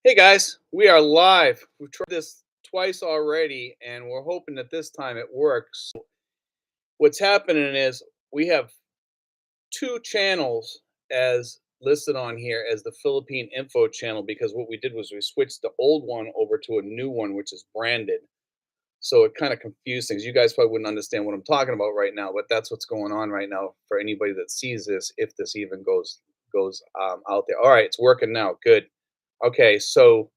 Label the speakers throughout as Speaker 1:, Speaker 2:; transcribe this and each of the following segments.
Speaker 1: Hey guys, we are live. We've tried this twice already, and we're hoping that this time it works. What's happening is we have two channels as listed on here as the Philippine info channel because what we did was we switched the old one over to a new one, which is branded. So it kind of confused things. You guys probably wouldn't understand what I'm talking about right now, but that's what's going on right now for anybody that sees this, if this even goes out there. All right, it's working now. Good. Okay, so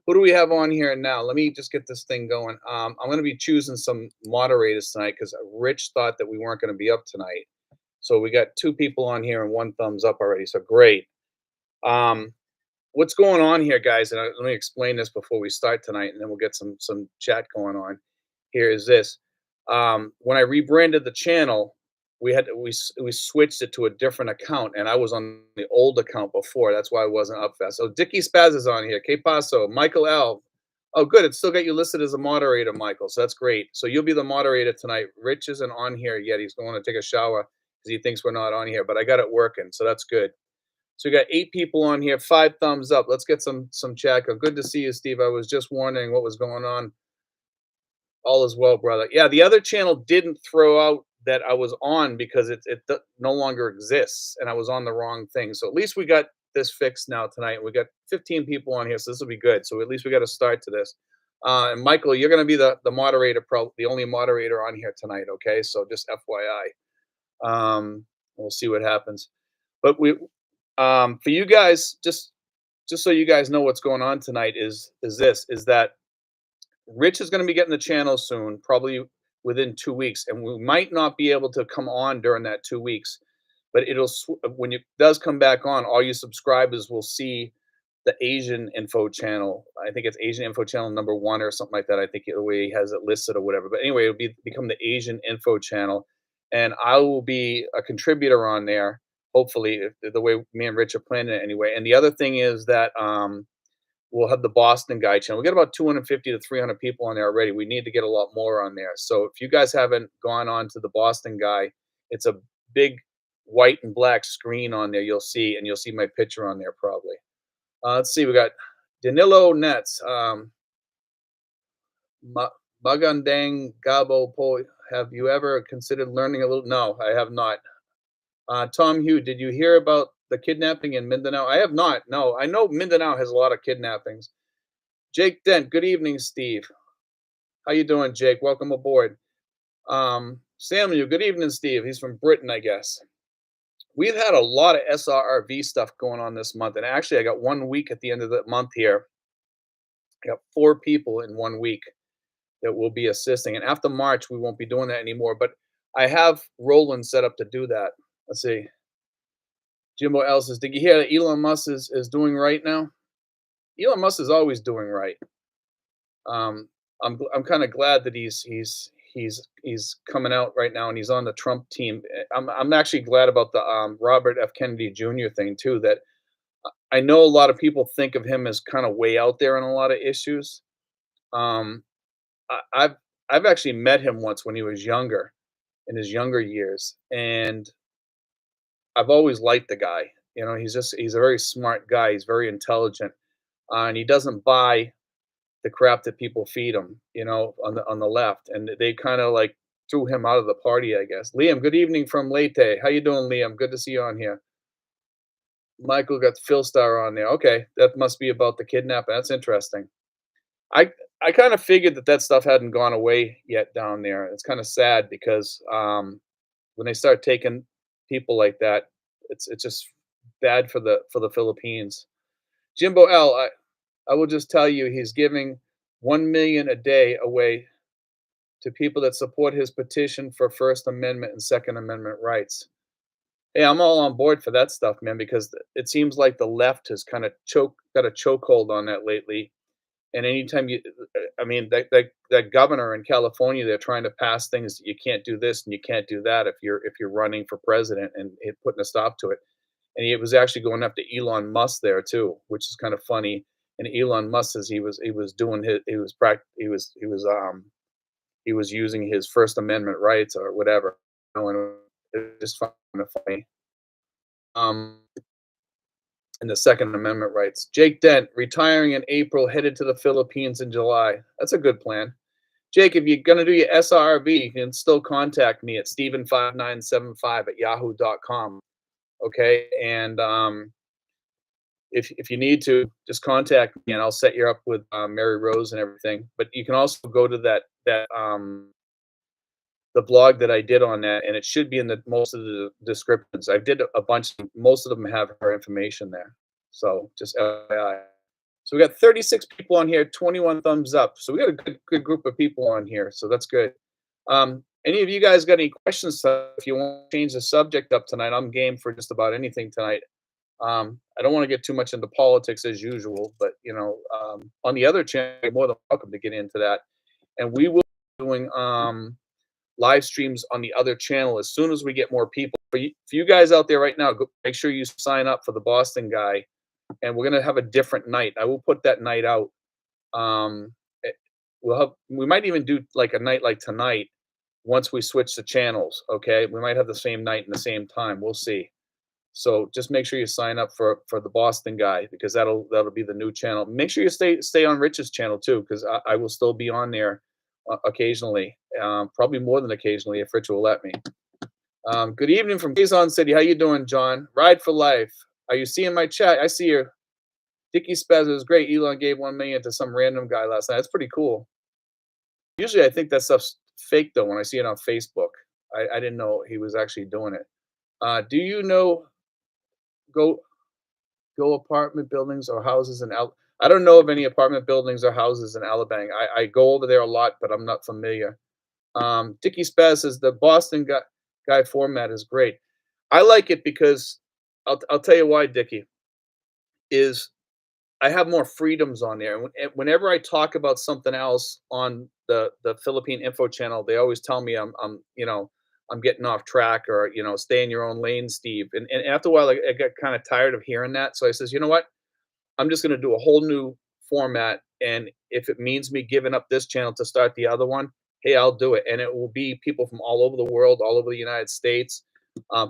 Speaker 1: who do we have on here now? Let me just get this thing going. I'm going to be choosing some moderators tonight because Rich thought that we weren't going to be up tonight. So we got two people on here and one thumbs up already. So great. Um, what's going on here, guys? And let me explain this before we start tonight, and then we'll get some chat going on. Here is this. When I rebranded the channel, we switched it to a different account, and I was on the old account before. That's why I wasn't up fast. So Dicky Spaz is on here. Que paso? Michael L. Oh, good. It's still got you listed as a moderator, Michael. So that's great. So you'll be the moderator tonight. Rich isn't on here yet. He's going to take a shower because he thinks we're not on here. But I got it working, so that's good. So we got 8 people on here. 5 thumbs up. Let's get some chat. Good to see you, Steve. I was just wondering what was going on. All is well, brother. Yeah, the other channel didn't throw out that I was on because it no longer exists, and I was on the wrong thing. So at least we got this fixed now tonight. We got 15 people on here, so this will be good. So at least we got a start to this. And Michael, you're going to be the moderator, the only moderator on here tonight. Okay, so just FYI. We'll see what happens. But for you guys, just so you guys know what's going on tonight is that Rich is going to be getting the channel soon, probably within 2 weeks, and we might not be able to come on during that 2 weeks. But when it does come back on, all you subscribers will see the Asian info channel. I think it's Asian info channel number 1 or something like that. I think the way he has it listed or whatever. But anyway, it'll become the Asian info channel, and I will be a contributor on there. Hopefully, the way me and Rich are planning it anyway. And the other thing is that we'll have the Boston guy channel. We got about 250 to 300 people on there already. We need to get a lot more on there. So if you guys haven't gone on to the Boston guy, it's a big white and black screen on there. And you'll see my picture on there probably. Let's see. We got Danilo Nets, Magandang Gabo Po. Have you ever considered learning a little? No, I have not. Tom Hugh, did you hear about the kidnapping in Mindanao? I have not. No, I know Mindanao has a lot of kidnappings. Jake Dent, good evening, Steve. How you doing, Jake? Welcome aboard. Samuel, good evening, Steve. He's from Britain, I guess. We've had a lot of SRRV stuff going on this month, and actually, I got 1 week at the end of the month here. I got 4 people in 1 week that will be assisting, and after March, we won't be doing that anymore. But I have Roland set up to do that. Let's see. Jimbo L says, "Did you hear that Elon Musk is doing right now?" Elon Musk is always doing right. Um, I'm kind of glad that he's coming out right now and he's on the Trump team. I'm actually glad about the Robert F. Kennedy Jr. thing too. That I know a lot of people think of him as kind of way out there on a lot of issues. Um, I, I've actually met him once when he was younger, in his younger years, and I've always liked the guy. You know, he's a very smart guy. He's very intelligent, and he doesn't buy the crap that people feed him, on the left, and they kind of like threw him out of the party, I guess. Liam, good evening from Leyte. How you doing, Liam? Good to see you on here. Michael got Phil Star on there. Okay, that must be about the kidnapping. That's interesting. I I kind of figured that stuff hadn't gone away yet down there. It's kind of sad because when they start taking people like that, it's just bad for the Philippines. Jimbo L, I will just tell you, he's giving 1 million a day away to people that support his petition for First Amendment and Second Amendment rights. Hey, I'm all on board for that stuff, man, because it seems like the left has kind of got a chokehold on that lately. And anytime I mean, that governor in California, they're trying to pass things that you can't do this and you can't do that if you're running for president, and putting a stop to it. And he was actually going after Elon Musk there too, which is kind of funny. And Elon Musk says he was doing his he was using his First Amendment rights or whatever. And it's just kind of funny. Um, and the Second Amendment rights. Jake Dent, retiring in April, headed to the Philippines in July. That's a good plan. Jake, if you're going to do your SRRV, you can still contact me at Steven5975 at yahoo.com. Okay. And if you need to, just contact me and I'll set you up with Mary Rose and everything. But you can also go to that the blog that I did on that, and it should be in the most of the descriptions. I did a bunch. Most of them have her information there. So just FYI. So we got 36 people on here, 21 thumbs up. So we got a good group of people on here. So that's good. Any of you guys got any questions? If you want to change the subject up tonight, I'm game for just about anything tonight. I don't want to get too much into politics as usual, but on the other channel, you're more than welcome to get into that. And we will be doing live streams on the other channel as soon as we get more people. For you guys out there right now, go, make sure you sign up for the Boston guy, and we're gonna have a different night. I will put that night out. Um, we might even do like a night like tonight once we switch the channels. Okay, we might have the same night and the same time. We'll see. So just make sure you sign up for the Boston guy because that'll be the new channel. Make sure you stay on Rich's channel too because I will still be on there occasionally, probably more than occasionally if Rich will let me. Good evening from Quezon City. How you doing, John? Ride for life. Are you seeing my chat? I see your Dickie Spaz is great. Elon gave 1 million to some random guy last night. That's pretty cool. Usually I think that stuff's fake though when I see it on Facebook. I didn't know he was actually doing it. Do you know go go apartment buildings or houses in I don't know of any apartment buildings or houses in Alabama. I go over there a lot, but I'm not familiar. Dickie Spaz says the Boston guy format is great. I like it because I'll tell you why, Dickie, is I have more freedoms on there. And whenever I talk about something else on the Philippine Info channel, they always tell me I'm getting off track or stay in your own lane, Steve. And after a while, I got kind of tired of hearing that. So I says, you know what? I'm just going to do a whole new format. And if it means me giving up this channel to start the other one, hey, I'll do it. And it will be people from all over the world, all over the United States,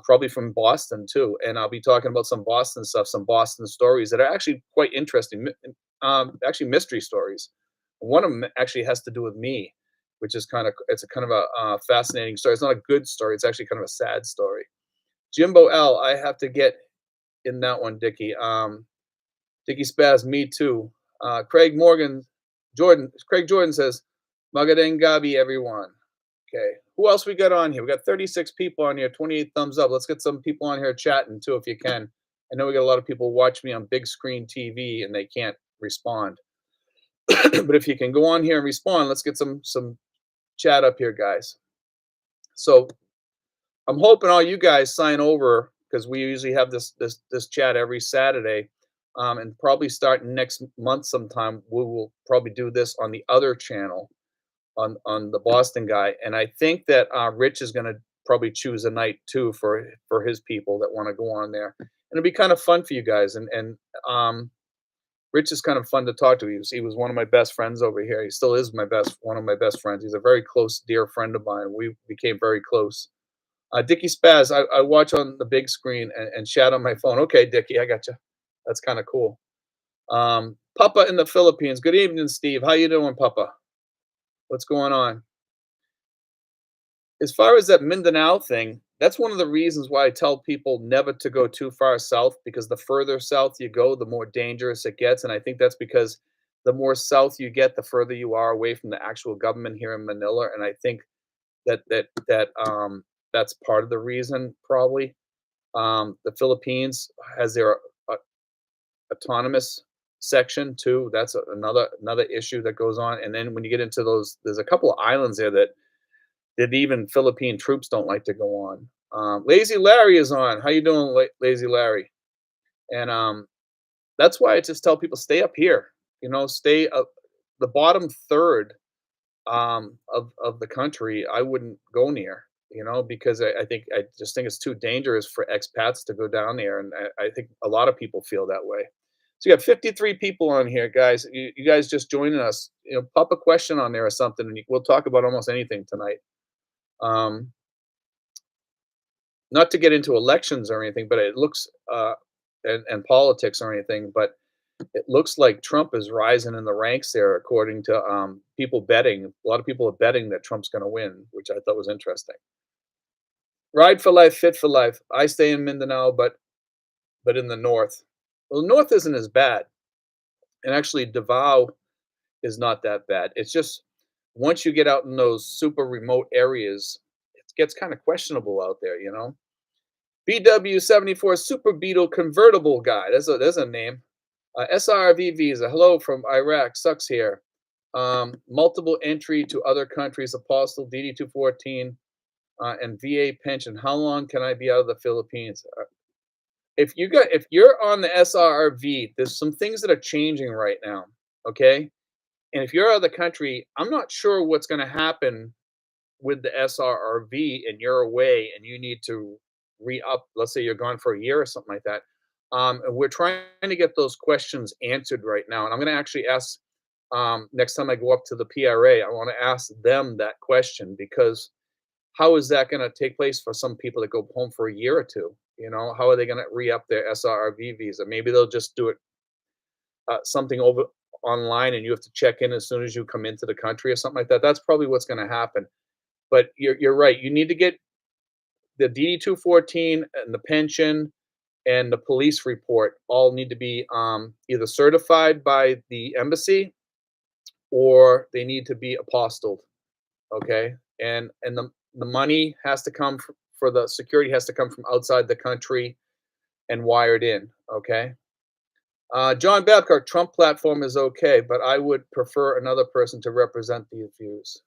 Speaker 1: probably from Boston too. And I'll be talking about some Boston stuff, some Boston stories that are actually quite interesting. Actually, mystery stories. One of them actually has to do with me, which is it's a kind of a fascinating story. It's not a good story. It's actually kind of a sad story. Jimbo L, I have to get in that one, Dickie. Dickie Spaz, me too. Craig Jordan says, Magadeng Gabi, everyone. Okay. Who else we got on here? We got 36 people on here, 28 thumbs up. Let's get some people on here chatting too, if you can. I know we got a lot of people watch me on big screen TV and they can't respond. But if you can go on here and respond, let's get some chat up here, guys. So I'm hoping all you guys sign over because we usually have this chat every Saturday. And probably starting next month sometime, we will probably do this on the other channel on the Boston guy. And I think that Rich is going to probably choose a night too for his people that want to go on there. And it'll be kind of fun for you guys. And Rich is kind of fun to talk to. He was one of my best friends over here. He still is one of my best friends. He's a very close, dear friend of mine. We became very close. Dickie Spaz, I watch on the big screen and chat on my phone. Okay, Dickie, I got you. That's kind of cool. Papa in the Philippines. Good evening, Steve. How you doing, Papa? What's going on? As far as that Mindanao thing, that's one of the reasons why I tell people never to go too far south because the further south you go, the more dangerous it gets. And I think that's because the more south you get, the further you are away from the actual government here in Manila. And I think that's part of the reason, probably. The Philippines has their autonomous section too. That's another issue that goes on. And then when you get into those, there's a couple of islands there that even Philippine troops don't like to go on. Lazy Larry is on. How you doing, Lazy Larry? And that's why I just tell people stay up here. Stay up the bottom third of the country. I wouldn't go near. Because I just think it's too dangerous for expats to go down there, and I think a lot of people feel that way. So you got 53 people on here, guys. You guys just joining us. Pop a question on there or something, and we'll talk about almost anything tonight. Not to get into elections or anything, but it looks and politics or anything, but it looks like Trump is rising in the ranks there, according to people betting. A lot of people are betting that Trump's going to win, which I thought was interesting. Ride for life, fit for life. I stay in Mindanao, but in the north. Well, the north isn't as bad, and actually Davao is not that bad. It's just once you get out in those super remote areas, it gets kind of questionable out there, you know. BW74 Super Beetle Convertible Guy. There's a name. SRRV visa. Hello from Iraq. Sucks here. Multiple entry to other countries. Apostle DD 214 and VA pension. How long can I be out of the Philippines? If you're on the SRRV, there's some things that are changing right now. Okay, and if you're out of the country, I'm not sure what's going to happen with the SRRV and you're away and you need to re-up. Let's say you're gone for a year or something like that. And we're trying to get those questions answered right now. And I'm going to actually ask next time I go up to the PRA, I want to ask them that question because how is that going to take place for some people that go home for a year or two? You know, how are they going to re-up their SRRV visa? Maybe they'll just do it something over online and you have to check in as soon as you come into the country or something like that. That's probably what's going to happen. But you're right. You need to get the DD 214 and the pension and the police report all need to be either certified by the embassy or they need to be apostilled. Okay, and the money has to come for the security has to come from outside the country and wired in. Okay. John Babcock, Trump platform is okay, but I would prefer another person to represent these views.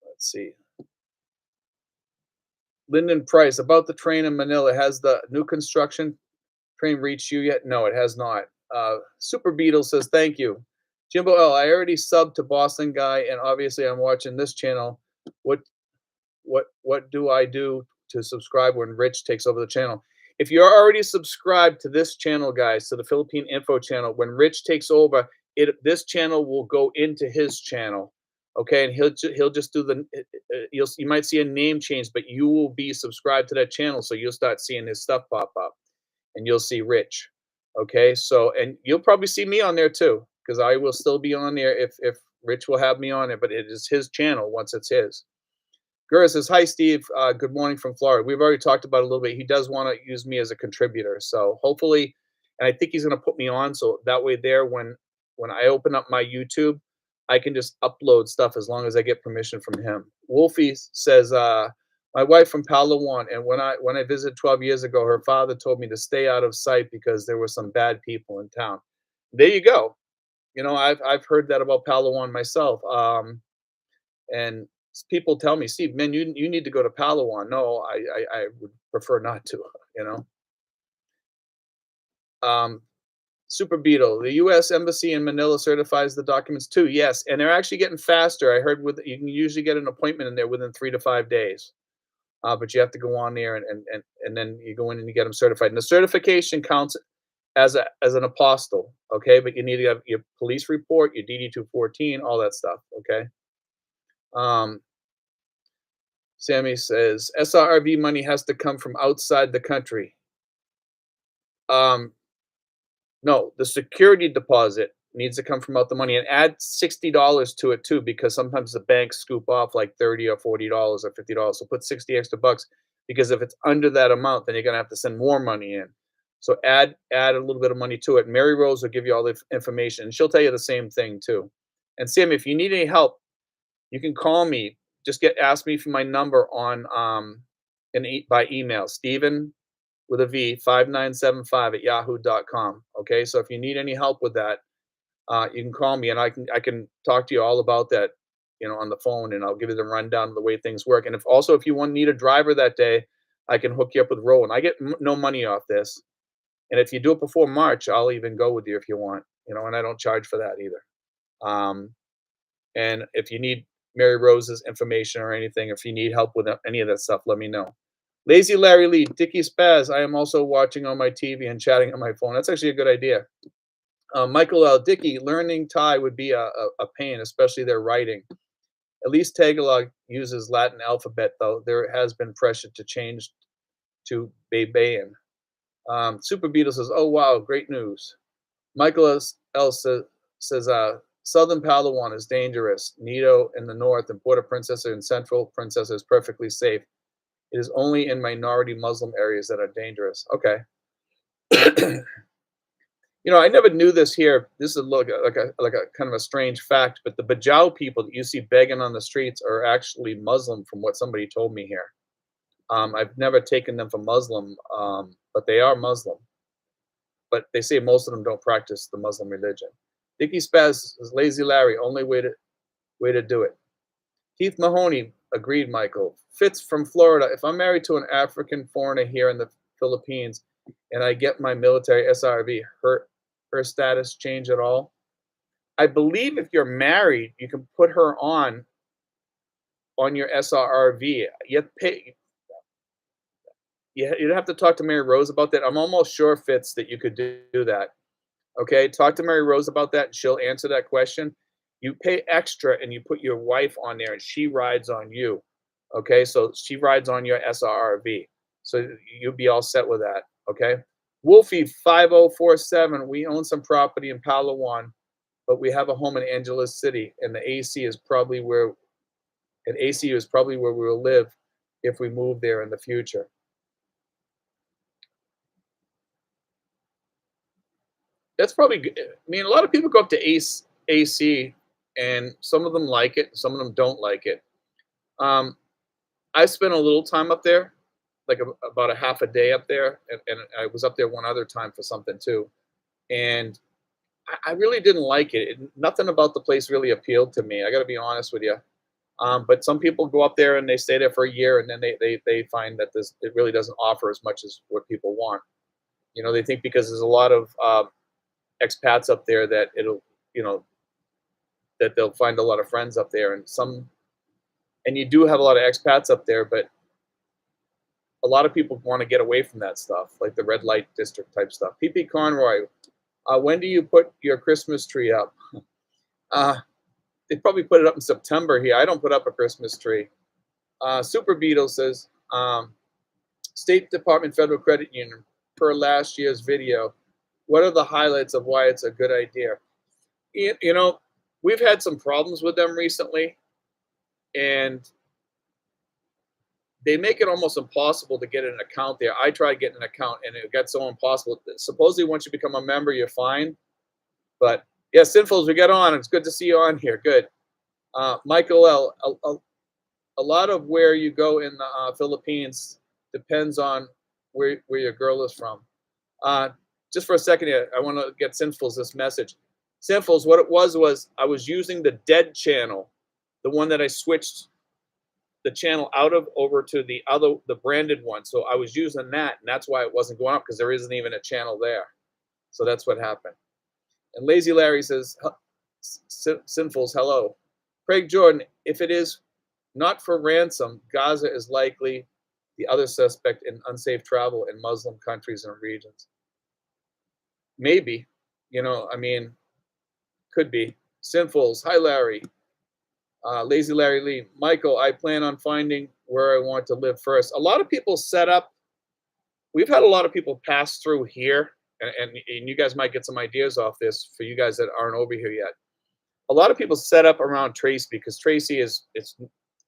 Speaker 1: Let's see. Lyndon Price, about the train in Manila, has the new construction train reached you yet? No, it has not. Super Beetle says, thank you. Jimbo L, I already subbed to Boston Guy, and obviously I'm watching this channel. What what do I do to subscribe when Rich takes over the channel? If you're already subscribed to this channel, guys, to the Philippine Info channel, when Rich takes over, this channel will go into his channel. Okay, and he'll just do the you might see a name change, but you will be subscribed to that channel, so you'll start seeing his stuff pop up, and you'll see Rich. Okay, so and you'll probably see me on there too, because I will still be on there if Rich will have me on it, but it is his channel once it's his. Gura says, "Hi, Steve. Good morning from Florida." We've already talked about it a little bit. He does want to use me as a contributor, so hopefully, and I think he's going to put me on, so that way, there when I open up my YouTube, I can just upload stuff as long as I get permission from him. Wolfie says, "My wife from Palawan, and when I visited 12 years ago, her father told me to stay out of sight because there were some bad people in town." There you go. You know, I've heard that about Palawan myself. And people tell me, "Steve, man, you need to go to Palawan." No, I would prefer not to, you know? Um, Super Beetle, the US Embassy in Manila certifies the documents too. Yes, and they're actually getting faster. I heard you can usually get an appointment in there within 3 to 5 days. But you have to go on there and then you go in and you get them certified. And the certification counts as an apostle, okay? But you need to have your police report, your DD 214, all that stuff, okay? Um, Sammy says, SRRV money has to come from outside the country. Um, no, the security deposit needs to come from out the money and add $60 to it too, because sometimes the banks scoop off like 30 or $40 or $50. So put 60 extra bucks because if it's under that amount, then you're gonna have to send more money in. So add a little bit of money to it. Mary Rose will give you all the information and she'll tell you the same thing too. And Sam, if you need any help, you can call me. Just ask me for my number on by email, Stephen with a V 5975 at yahoo.com. Okay, so if you need any help with that, you can call me and I can talk to you all about that, you know, on the phone, and I'll give you the rundown of the way things work. And if you need a driver that day, I can hook you up with Rowan. I get no money off this, and if you do it before March, I'll even go with you if you want, you know, and I don't charge for that either. Um, and if you need Mary Rose's information or anything, if you need help with any of that stuff, let me know. Lazy Larry Lee, Dickie Spaz. I am also watching on my TV and chatting on my phone. That's actually a good idea. Michael L. Dickey, learning Thai would be a pain, especially their writing. At least Tagalog uses Latin alphabet, though. There has been pressure to change to Baybayin. Super Beetle says, "Oh wow, great news." Michael L says, "Southern Palawan is dangerous. Nido in the north and Puerto Princesa in central Princesa is perfectly safe. It is only in minority Muslim areas that are dangerous." Okay. I never knew this here. This is like a kind of a strange fact, but the Bajau people that you see begging on the streets are actually Muslim, from what somebody told me here. I've never taken them for Muslim, but they are Muslim. But they say most of them don't practice the Muslim religion. Dickie Spaz is Lazy Larry, only way to do it. Keith Mahoney agreed, Michael. Fitz from Florida. If I'm married to an African foreigner here in the Philippines and I get my military SRV, her status change at all? I believe if you're married, you can put her on your SRRV. You have to pay. You'd have to talk to Mary Rose about that. I'm almost sure, Fitz, that you could do that. Okay, talk to Mary Rose about that, and she'll answer that question. You pay extra, and you put your wife on there, and she rides on you. Okay, so she rides on your SRRV, so you'll be all set with that. Okay, Wolfie 5047. We own some property in Palawan, but we have a home in Angeles City, and the AC is probably where an ACU is probably where we will live if we move there in the future. That's probably good. I mean, a lot of people go up to AC, and some of them like it, some of them don't like it. Um, I spent a little time up there, like about a half a day up there, and I was up there one other time for something too. And I really didn't like it. Nothing about the place really appealed to me. I got to be honest with you. But some people go up there and they stay there for a year, and then they find that it really doesn't offer as much as what people want. They think because there's a lot of expats up there that you know, that they'll find a lot of friends up there, and you do have a lot of expats up there, but a lot of people want to get away from that stuff, like the red light district type stuff. PP Conroy, when do you put your Christmas tree up? Uh, they probably put it up in September here. I don't put up a Christmas tree. Super Beetle says, State Department Federal Credit Union, per last year's video, what are the highlights of why it's a good idea? You know, we've had some problems with them recently, and they make it almost impossible to get an account there. I tried getting an account, and it got so impossible. Supposedly, once you become a member, you're fine. But yeah, Sinfuls, we get on. It's good to see you on here. Good. Michael L. A lot of where you go in the Philippines depends on where your girl is from. Just for a second here, I want to get Sinfuls this message. Sinfuls, what it was I was using the dead channel, the one that I switched the channel out of over to the branded one. So I was using that, and that's why it wasn't going up, because there isn't even a channel there. So that's what happened. And Lazy Larry says, Sinfuls, hello. Craig Jordan, if it is not for ransom, Gaza is likely the other suspect in unsafe travel in Muslim countries and regions. Maybe, I mean, could be. Sinfuls, hi Larry. Lazy Larry Lee, Michael, I plan on finding where I want to live first. A lot of people set up, we've had a lot of people pass through here, and you guys might get some ideas off this for you guys that aren't over here yet. A lot of people set up around Tracy, because Tracy it's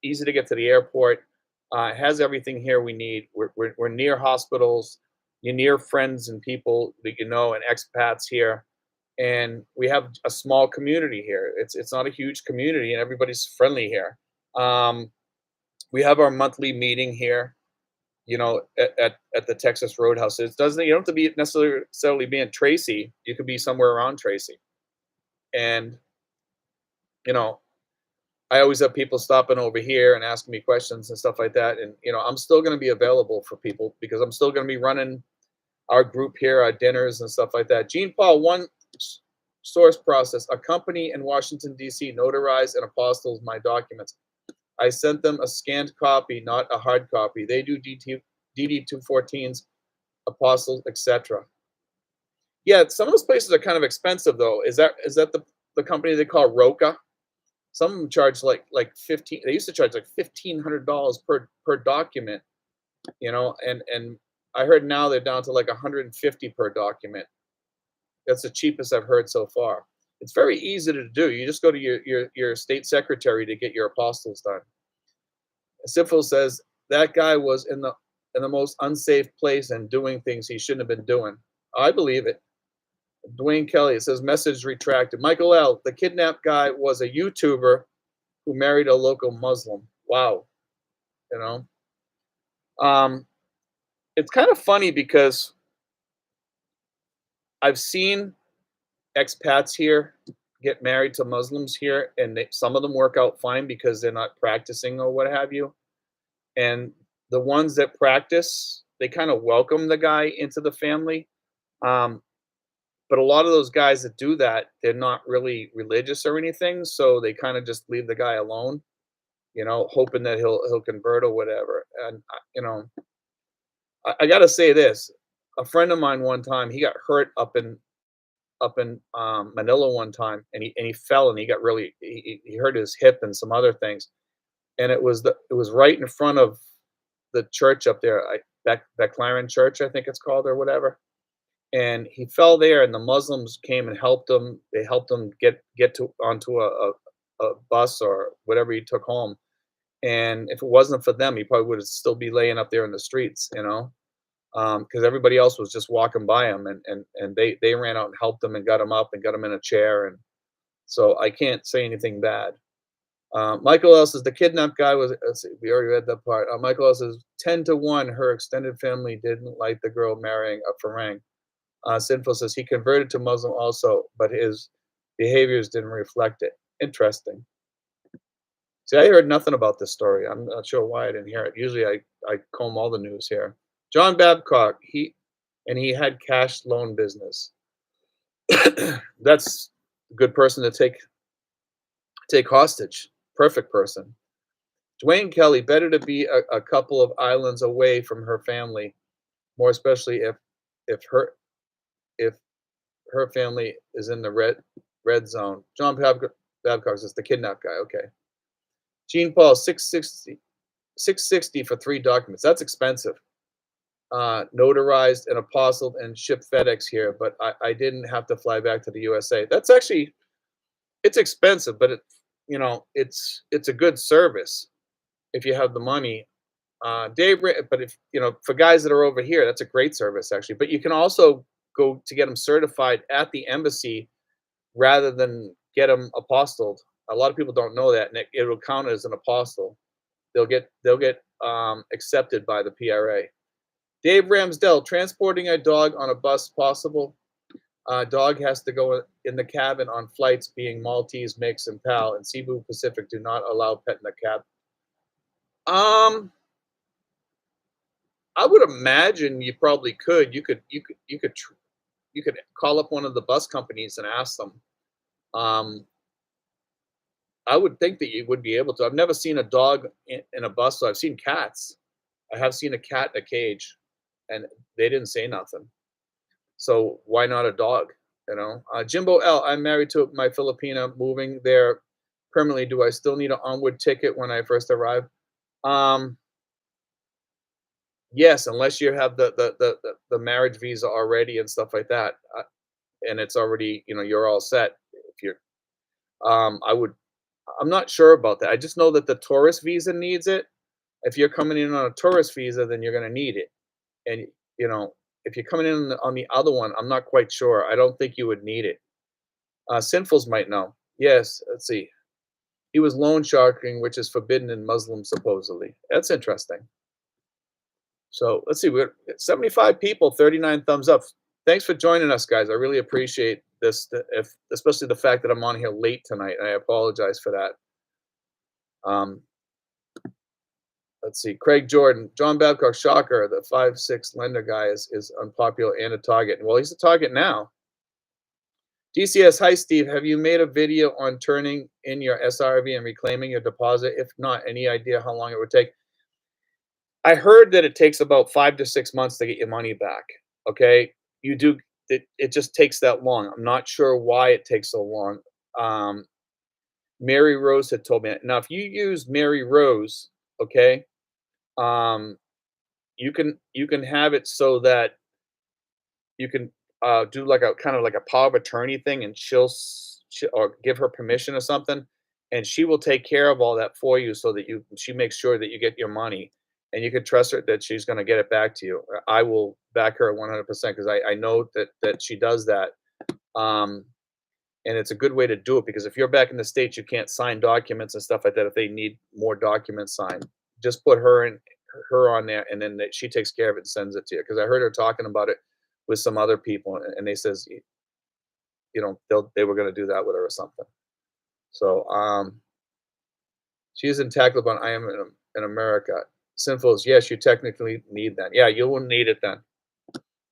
Speaker 1: easy to get to the airport. It has everything here we need. We're near hospitals. You're near friends and people that you know, and expats here. And we have a small community here. It's not a huge community, and everybody's friendly here. We have our monthly meeting here, at the Texas Roadhouse. It doesn't, you don't have to be necessarily be in Tracy. You could be somewhere around Tracy. And I always have people stopping over here and asking me questions and stuff like that. And I'm still going to be available for people, because I'm still going to be running our group here, our dinners and stuff like that. Gene Paul, one source process. A company in Washington, D.C. notarized and apostles my documents. I sent them a scanned copy, not a hard copy. They do DD-214s, apostles, etc. Yeah, some of those places are kind of expensive, though. Is that the company they call Roca? Some of them charge like 15. They used to charge like $1,500 per document, and I heard now they're down to like 150 per document. That's the cheapest I've heard so far. It's very easy to do. You just go to your state secretary to get your apostles done. Sifil says that guy was in the most unsafe place and doing things he shouldn't have been doing. I believe it. Dwayne Kelly, it says message retracted. Michael L., the kidnapped guy was a YouTuber who married a local Muslim. Wow. You know, um, it's kind of funny because I've seen expats here get married to Muslims here, and some of them work out fine because they're not practicing or what have you. And the ones that practice, they kind of welcome the guy into the family. Um, but a lot of those guys that do that, they're not really religious or anything, so they kind of just leave the guy alone, hoping that he'll convert or whatever. And I got to say this: a friend of mine one time, he got hurt up in Manila one time, and he fell and he got really he hurt his hip and some other things, and it was right in front of the church up there, Beclaren Church, I think it's called or whatever. And he fell there, and the Muslims came and helped him. They helped him get to onto a bus or whatever he took home. And if it wasn't for them, he probably would still be laying up there in the streets, because everybody else was just walking by him, and they ran out and helped him and got him up and got him in a chair, and so I can't say anything bad. Michael L says the kidnapped guy was. Let's see, we already read that part. Michael L says 10-1. Her extended family didn't like the girl marrying a Farang. Sinful says he converted to Muslim also, but his behaviors didn't reflect it. Interesting. See, I heard nothing about this story. I'm not sure why I didn't hear it. Usually, I comb all the news here. John Babcock, he had cash loan business. That's a good person to take hostage. Perfect person. Dwayne Kelly, better to be a couple of islands away from her family, more especially if her if her family is in the red zone. John Babcock says the kidnapped guy. Okay. Gene Paul, 660 for 3 documents. That's expensive. Notarized and apostilled and shipped FedEx here, but I didn't have to fly back to the USA. That's actually, it's expensive, but it's a good service if you have the money. But if for guys that are over here, that's a great service actually. But you can also go to get them certified at the embassy rather than get them apostilled. A lot of people don't know that, and it'll count as an apostle. They'll get accepted by the PRA. Dave Ramsdell, transporting a dog on a bus possible. Dog has to go in the cabin on flights being Maltese, mix, and PAL, and Cebu Pacific do not allow pet in the cab. I would imagine you probably could. You could call up one of the bus companies and ask them. I would think that you would be able to. I've never seen a dog in a bus, so I've seen cats. I have seen a cat in a cage, and they didn't say nothing. So why not a dog? Jimbo L. I'm married to my Filipina, moving there permanently. Do I still need an onward ticket when I first arrive? Yes, unless you have the marriage visa already and stuff like that, and it's already you're all set. If you're, I would. I'm not sure about that. I just know that the tourist visa needs it. If you're coming in on a tourist visa, then you're going to need it. And if you're coming in on the other one, I'm not quite sure. I don't think you would need it. Sinfuls might know. Yes, let's see. He was loan sharking, which is forbidden in Muslim, supposedly. That's interesting. So let's see. We're at 75 people, 39 thumbs up. Thanks for joining us, guys. I really appreciate this, especially the fact that I'm on here late tonight. And I apologize for that. Let's see. Craig Jordan, John Babcock, shocker. The 5'6" lender guy is unpopular and a target. Well, he's a target now. DCS, hi Steve. Have you made a video on turning in your SRRV and reclaiming your deposit? If not, any idea how long it would take? I heard that it takes about 5 to 6 months to get your money back. Okay, it just takes that long. I'm not sure why it takes so long. Mary Rose had told me that. Now, if you use Mary Rose, okay, you can have it so that you can do like a kind of like a power of attorney thing, and she or give her permission or something, and she will take care of all that for you, so that she makes sure that you get your money, and you can trust her that she's going to get it back to you. I will back her 100% because I know that she does that. Um, and it's a good way to do it, because if you're back in the States, you can't sign documents and stuff like that if they need more documents signed. Just put her on there, and then she takes care of it and sends it to you. Because I heard her talking about it with some other people, and they says, they were going to do that with her or something. So she is in Tacloban. I am in America. Sinful is, yes, you technically need that. Yeah, you will need it then.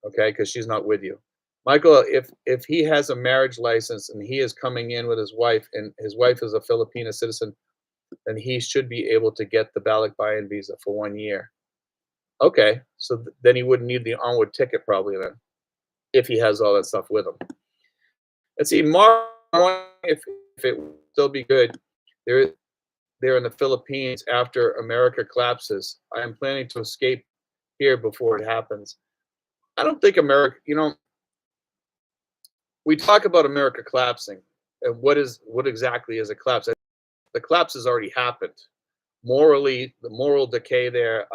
Speaker 1: Okay, because she's not with you. Michael, if he has a marriage license and he is coming in with his wife, and his wife is a Filipino citizen, then he should be able to get the balik bayan visa for 1 year. Okay, so then he wouldn't need the onward ticket probably then, if he has all that stuff with him. Let's see, Mark, if it would still be good. There, there in the Philippines after America collapses. I am planning to escape here before it happens. I don't think America, we talk about America collapsing, and what exactly is a collapse? The collapse has already happened. Morally, the moral decay there,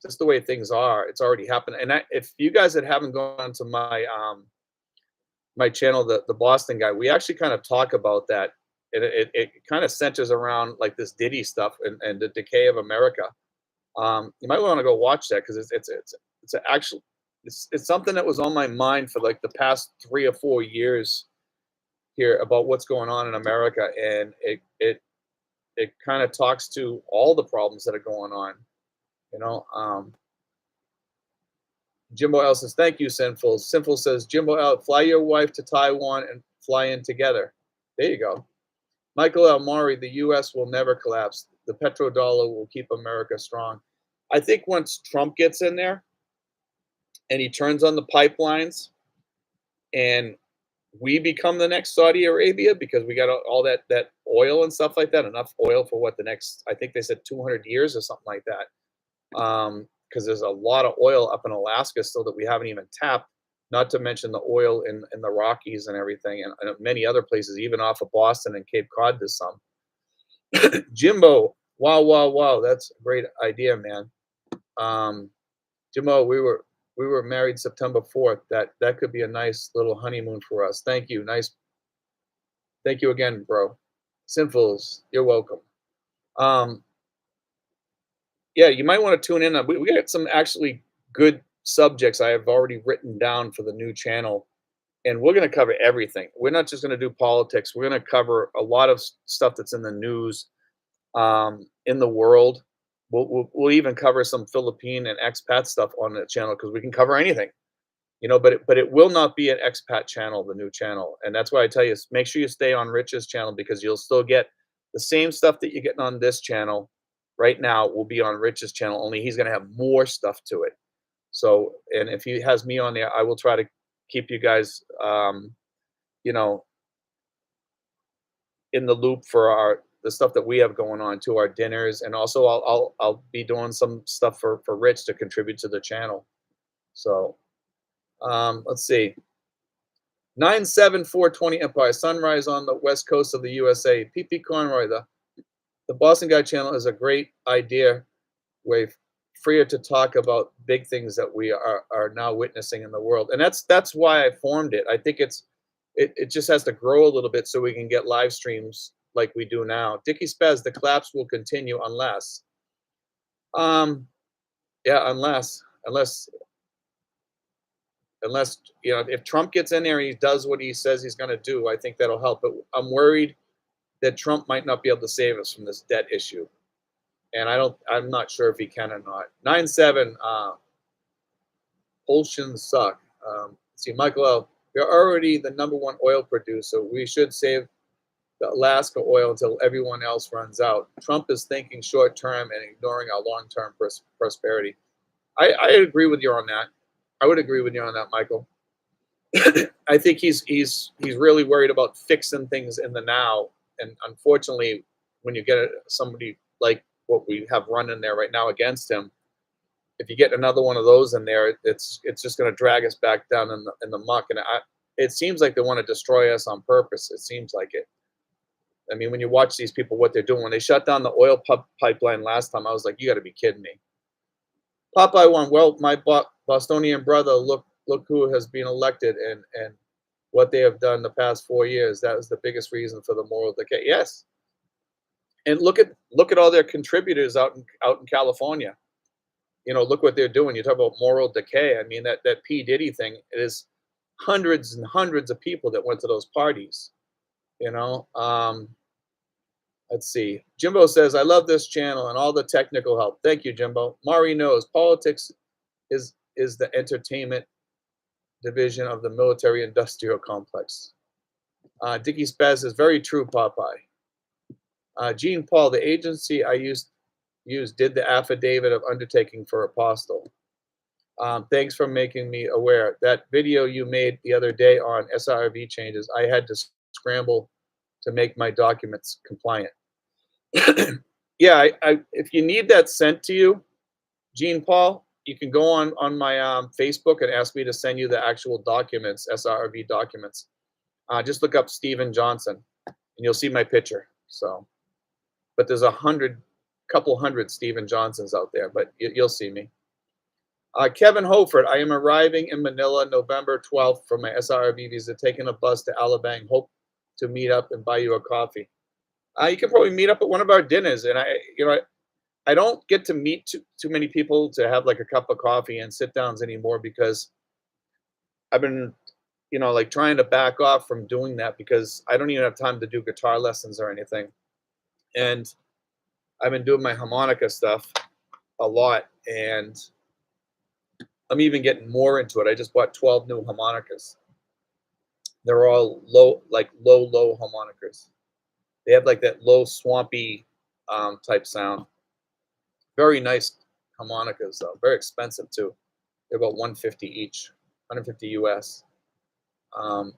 Speaker 1: just the way things are, it's already happened. And if you guys that haven't gone to my channel, the Boston guy, we actually kind of talk about that. It kind of centers around like this Diddy stuff, and the decay of America. You might want to go watch that, because it's a actual it's something that was on my mind for like the past 3 or 4 years here, about what's going on in America, and it kind of talks to all the problems that are going on. You know, Jimbo L says, "Thank you, Sinful." Sinful says, "Jimbo L, fly your wife to Taiwan and fly in together." There you go. Michael L. Maury, the U.S. will never collapse. The petrodollar will keep America strong. I think once Trump gets in there and he turns on the pipelines, and we become the next Saudi Arabia, because we got all that oil and stuff like that, enough oil for what, the next, I think they said 200 years or something like that. Because there's a lot of oil up in Alaska still that we haven't even tapped, not to mention the oil in the Rockies and everything, and many other places, even off of Boston and Cape Cod, there's some. Jimbo, wow, wow, wow, that's a great idea, man. Jimbo, we were married September 4th. That could be a nice little honeymoon for us. Thank you. Nice. Thank you again, bro. Sinfuls, you're welcome. Yeah, you might want to tune in. We got some actually good subjects I have already written down for the new channel, and we're going to cover everything. We're not just going to do politics. We're going to cover a lot of stuff that's in the news, in the world. We'll even cover some Philippine and expat stuff on the channel, because we can cover anything, but it will not be an expat channel, the new channel. And that's why I tell you, make sure you stay on Rich's channel, because you'll still get the same stuff that you're getting on this channel right now will be on Rich's channel, only he's going to have more stuff to it. So, and if he has me on there, I will try to keep you guys, you know, in the loop for the stuff that we have going on, to our dinners, and also I'll be doing some stuff for Rich to contribute to the channel. So, let's see. 97420 Empire, sunrise on the west coast of the USA. PP Conroy, the Boston Guy channel is a great idea, way freer to talk about big things that we are now witnessing in the world. And that's why I formed it. I think it just has to grow a little bit so we can get live streams like we do now. Dickie Spaz, the collapse will continue unless, yeah, unless if Trump gets in there and he does what he says he's going to do, I think that'll help. But I'm worried that Trump might not be able to save us from this debt issue, and I'm not sure if he can or not. 9-7, Oceans suck. See, Michael L, we're already the #1 oil producer. We should save the Alaska oil until everyone else runs out. Trump is thinking short term and ignoring our long term prosperity. I agree with you on that. I would agree with you on that, Michael. I think he's really worried about fixing things in the now, and unfortunately, when you get somebody like what we have running there right now against him, if you get another one of those in there, it's just going to drag us back down in the muck. And it seems like they want to destroy us on purpose. It seems like it. I mean, when you watch these people, what they're doing, when they shut down the oil pipeline last time, I was like, you got to be kidding me. Popeye one. Well, my Bostonian brother, look who has been elected and what they have done the past 4 years. That was the biggest reason for the moral decay. Yes, and look at all their contributors out in California. Look what they're doing. You talk about moral decay. I mean, that P Diddy thing. It is hundreds and hundreds of people that went to those parties. You know. Let's see. Jimbo says, I love this channel and all the technical help. Thank you, Jimbo. Mari knows politics is the entertainment division of the military industrial complex. Dickie Spaz says, very true, Popeye. Jean Paul, the agency I used did the affidavit of undertaking for Apostle. Thanks for making me aware. That video you made the other day on SRRV changes, I had to scramble to make my documents compliant. Yeah, if you need that sent to you, Jean Paul, you can go on my Facebook and ask me to send you the actual documents, SRRV documents. Just look up Stephen Johnson, and you'll see my picture. So, but there's couple hundred Stephen Johnsons out there, but you'll see me. Kevin Hofert, I am arriving in Manila November 12th for my SRRV visa, taking a bus to Alabang. Hope to meet up and buy you a coffee. You can probably meet up at one of our dinners, and I don't get to meet too many people to have like a cup of coffee and sit downs anymore because I've been, like trying to back off from doing that because I don't even have time to do guitar lessons or anything. And I've been doing my harmonica stuff a lot, and I'm even getting more into it. I just bought 12 new harmonicas. They're all low harmonicas. They have like that low swampy type sound. Very nice harmonicas though. Very expensive too. They're about 150 each, 150 US.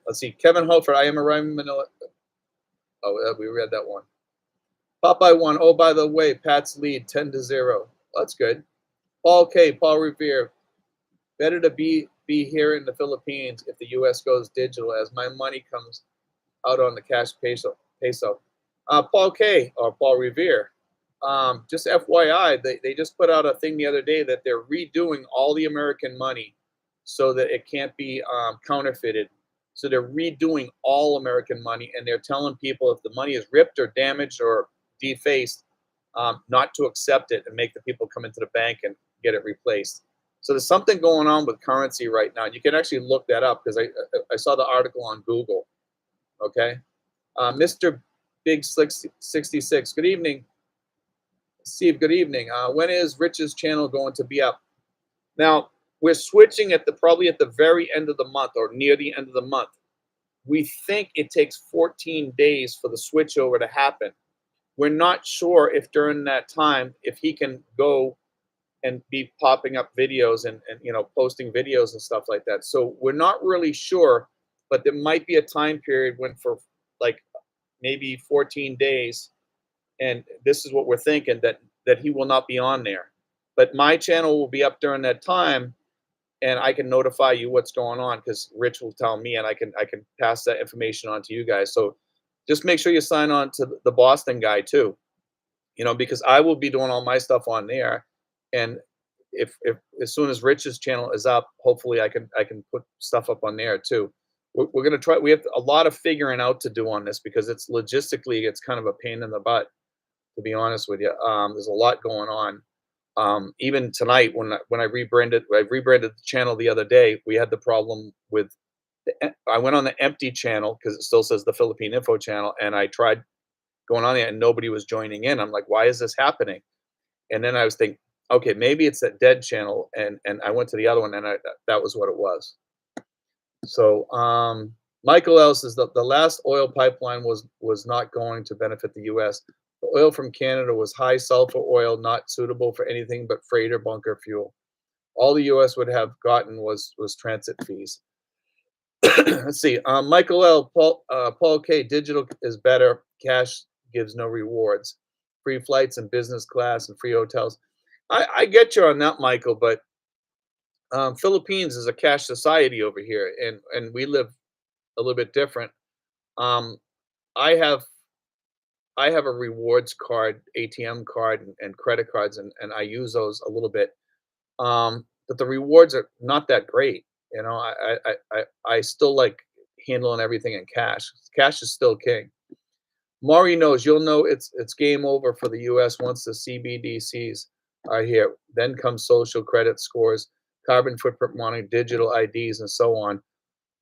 Speaker 1: Let's see. Kevin Holford, I am arriving in Manila. Oh, we read that one. Popeye one. Oh, by the way, Pat's lead 10-0. That's good. Paul Revere. Better to be here in the Philippines if the US goes digital as my money comes out on the cash peso. Paul K or Paul Revere. Just FYI, they just put out a thing the other day that they're redoing all the American money so that it can't be counterfeited. So they're redoing all American money, and they're telling people if the money is ripped or damaged or defaced, not to accept it and make the people come into the bank and get it replaced. So there's something going on with currency right now. You can actually look that up because I saw the article on Google. Okay, Mr. Big 66. Good evening, Steve. Good evening. When is Rich's channel going to be up? Now we're switching probably at the very end of the month or near the end of the month. We think it takes 14 days for the switchover to happen. We're not sure if during that time, if he can go and be popping up videos and posting videos and stuff like that. So we're not really sure, but there might be a time period when for like maybe 14 days, and this is what we're thinking, that he will not be on there. But my channel will be up during that time, and I can notify you what's going on because Rich will tell me, and I can pass that information on to you guys. So just make sure you sign on to the Boston guy too, because I will be doing all my stuff on there. And if as soon as Rich's channel is up, hopefully I can put stuff up on there too. We're gonna try. We have a lot of figuring out to do on this because it's logistically it's kind of a pain in the butt, to be honest with you. There's a lot going on. Even tonight when I rebranded the channel the other day, we had the problem with I went on the empty channel because it still says the Philippine Info channel, and I tried going on there and nobody was joining in. I'm like, why is this happening? And then I was thinking, okay, maybe it's that dead channel, and I went to the other one, and that was what it was. So Michael L says the last oil pipeline was not going to benefit the U.S. The oil from Canada was high sulfur oil, not suitable for anything but freighter bunker fuel. All the U.S. would have gotten was transit fees. Let's see. Michael L. Paul K. Digital is better. Cash gives no rewards. Free flights and business class and free hotels. I get you on that, Michael, but Philippines is a cash society over here, and we live a little bit different. Um, I have I have a rewards card, ATM card, and credit cards, and I use those a little bit. But the rewards are not that great. You know, I still like handling everything in cash. Cash is still king. Maury knows you'll know it's game over for the US once the CBDCs are here. Then comes social credit scores, carbon footprint monitoring, digital IDs, and so on.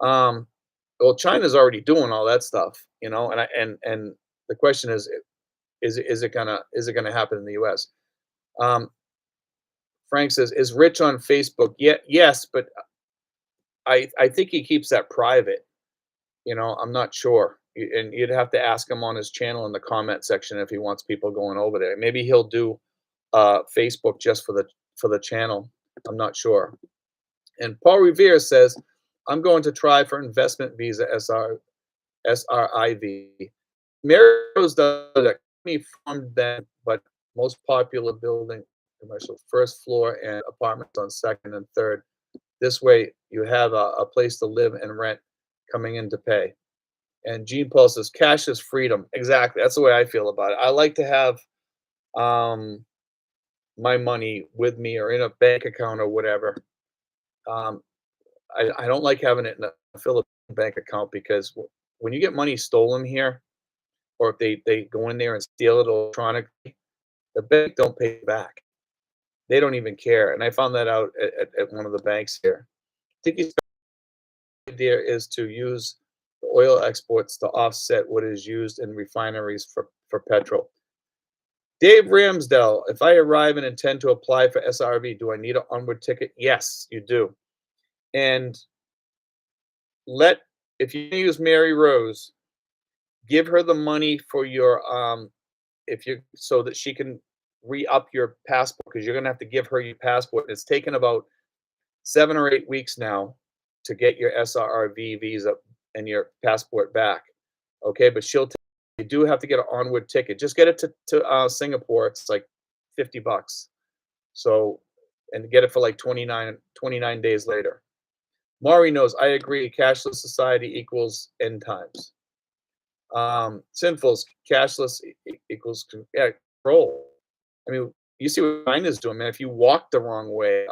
Speaker 1: Um, well, China's already doing all that stuff, you know, and the question is it gonna happen in the US? Um, Frank says, is Rich on Facebook? Yeah, yes, but I think he keeps that private. You know, I'm not sure. And you'd have to ask him on his channel in the comment section if he wants people going over there. Maybe he'll do Facebook just for the channel. I'm not sure. And Paul Revere says, I'm going to try for investment visa SRIV. Mario's does that me from them, but most popular building commercial first floor and apartments on second and third. This way you have a place to live and rent coming in to pay. And Gene Paul says, cash is freedom. Exactly. That's the way I feel about it. I like to have um, my money with me or in a bank account or whatever. Um, I don't like having it in a Philippine bank account because when you get money stolen here, or if they go in there and steal it electronically, the bank don't pay back. They don't even care. And I found that out at one of the banks here. I think the idea is to use the oil exports to offset what is used in refineries for petrol. Dave Ramsdell, if I arrive and intend to apply for SRV, do I need an onward ticket? Yes, you do. And let if you use Mary Rose, give her the money for your if you so that she can re-up your passport because you're gonna have to give her your passport. It's taken about 7 or 8 weeks now to get your SRRV visa and your passport back. Okay, but you do have to get an onward ticket. Just get it to Singapore. It's like $50. So, and get it for like 29 days later. Maury knows, I agree. Cashless society equals end times. Sinfuls, cashless equals yeah, control. I mean, you see what China's doing, man. If you walk the wrong way,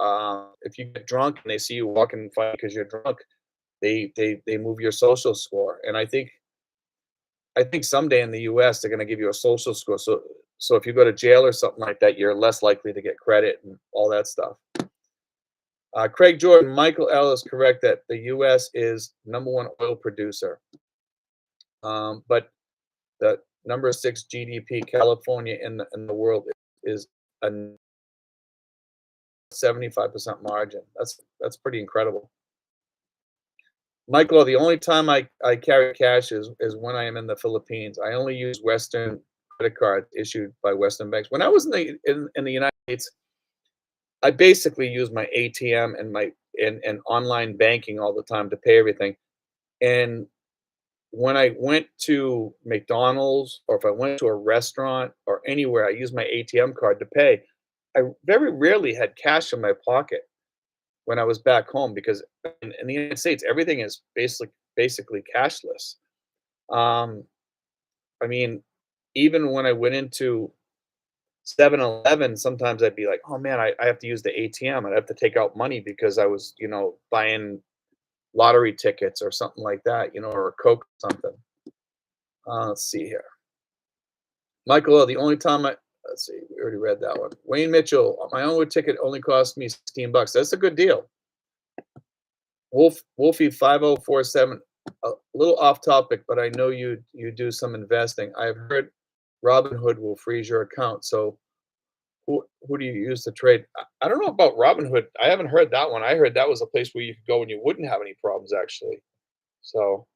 Speaker 1: if you get drunk and they see you walking funny because you're drunk, they move your social score. And I think someday in the US they're going to give you a social score. So if you go to jail or something like that, you're less likely to get credit and all that stuff. Craig Jordan, Michael L is correct that the U.S. is #1 oil producer, but the #6 GDP, California in the world is a 75% margin. That's pretty incredible. Michael, the only time I carry cash is when I am in the Philippines. I only use Western credit cards issued by Western banks. When I was in the United States, I basically use my ATM and online banking all the time to pay everything. And when I went to McDonald's or if I went to a restaurant or anywhere, I used my ATM card to pay. I very rarely had cash in my pocket when I was back home because in the United States, everything is basically cashless. Um, I mean, even when I went into 7-Eleven, sometimes I'd be like, "Oh man, I have to use the ATM. I'd have to take out money because I was, buying lottery tickets or something like that, or a Coke or something." Let's see here. Michael, the only time let's see, we already read that one. Wayne Mitchell, my onward ticket only cost me $16. That's a good deal. Wolfie 5047, a little off topic, but I know you do some investing. I've heard Robinhood will freeze your account. So who do you use to trade? I don't know about Robinhood. I haven't heard that one. I heard that was a place where you could go and you wouldn't have any problems actually. So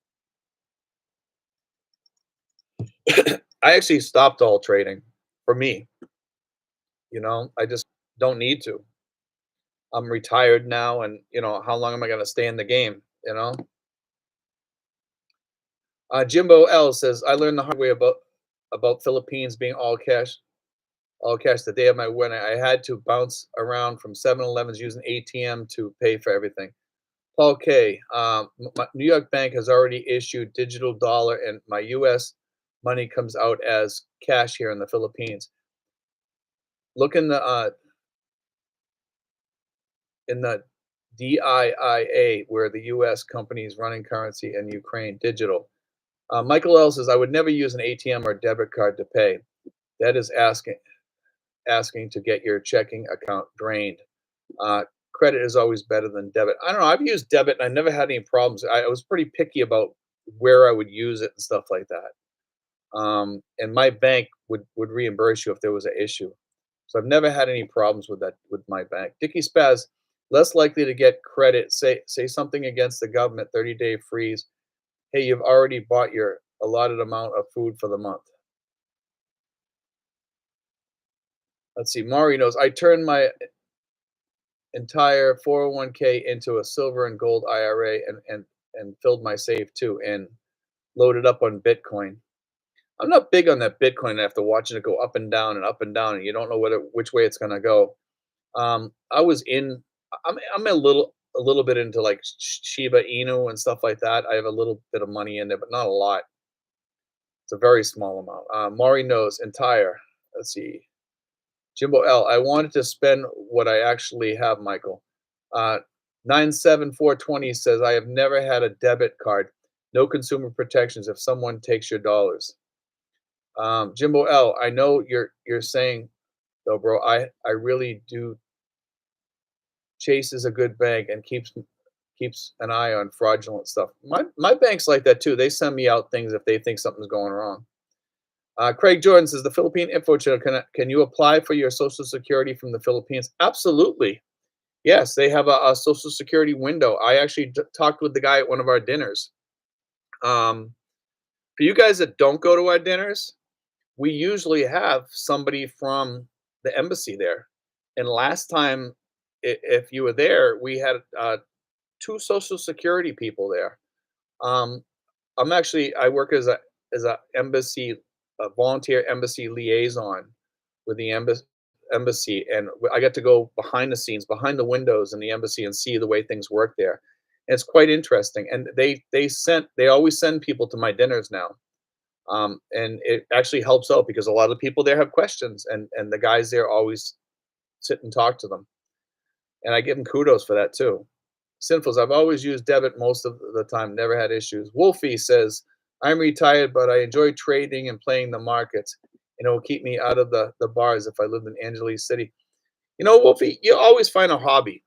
Speaker 1: I actually stopped all trading for me. I just don't need to. I'm retired now, and how long am I going to stay in the game? Jimbo L says I learned the hard way about Philippines being all cash. all cash. The day of my wedding, I had to bounce around from 7-Elevens using ATM to pay for everything. Paul K. My New York bank has already issued digital dollar, and my U.S. money comes out as cash here in the Philippines. Look in the DIIA where the U.S. companies running currency and Ukraine digital. Michael L says I would never use an ATM or debit card to pay. That is asking to get your checking account drained. Uh, Credit is always better than debit. I don't know. I've used debit and I never had any problems. I was pretty picky about where I would use it and stuff like that. And my bank would reimburse you if there was an issue. So I've never had any problems with that with my bank. Dickie Spaz, less likely to get credit. Say something against the government. 30-day freeze. Hey, you've already bought your allotted amount of food for the month. Let's see. Mari knows I turned my entire 401k into a silver and gold IRA and filled my save too and loaded up on Bitcoin. I'm not big on that Bitcoin after watching it go up and down, and you don't know which way it's going to go. I was in. I'm a little bit into like Shiba Inu and stuff like that. I have a little bit of money in there, but not a lot. It's a very small amount. Maury knows entire. Let's see. Jimbo L. I wanted to spend what I actually have, Michael. 97420 says I have never had a debit card. No consumer protections if someone takes your dollars. Jimbo L. I know you're saying though, bro. I really do. Chase is a good bank and keeps an eye on fraudulent stuff. My bank's like that too. They send me out things if they think something's going wrong. Craig Jordan says the Philippine Info Channel, can you apply for your Social Security from the Philippines? Absolutely. Yes, they have a Social Security window. I actually talked with the guy at one of our dinners. For you guys that don't go to our dinners, we usually have somebody from the embassy there. And last time, if you were there, we had two Social Security people there. Um, I work as a embassy, a volunteer embassy liaison with the embassy, and I get to go behind the scenes, behind the windows in the embassy, and see the way things work there. And it's quite interesting. And they always send people to my dinners now, and it actually helps out because a lot of the people there have questions, and the guys there always sit and talk to them, and I give them kudos for that too. Sinfuls, I've always used debit most of the time, never had issues. Wolfie says, I'm retired, but I enjoy trading and playing the markets. And it will keep me out of the bars if I lived in Angeles City. You know, Wolfie, you always find a hobby.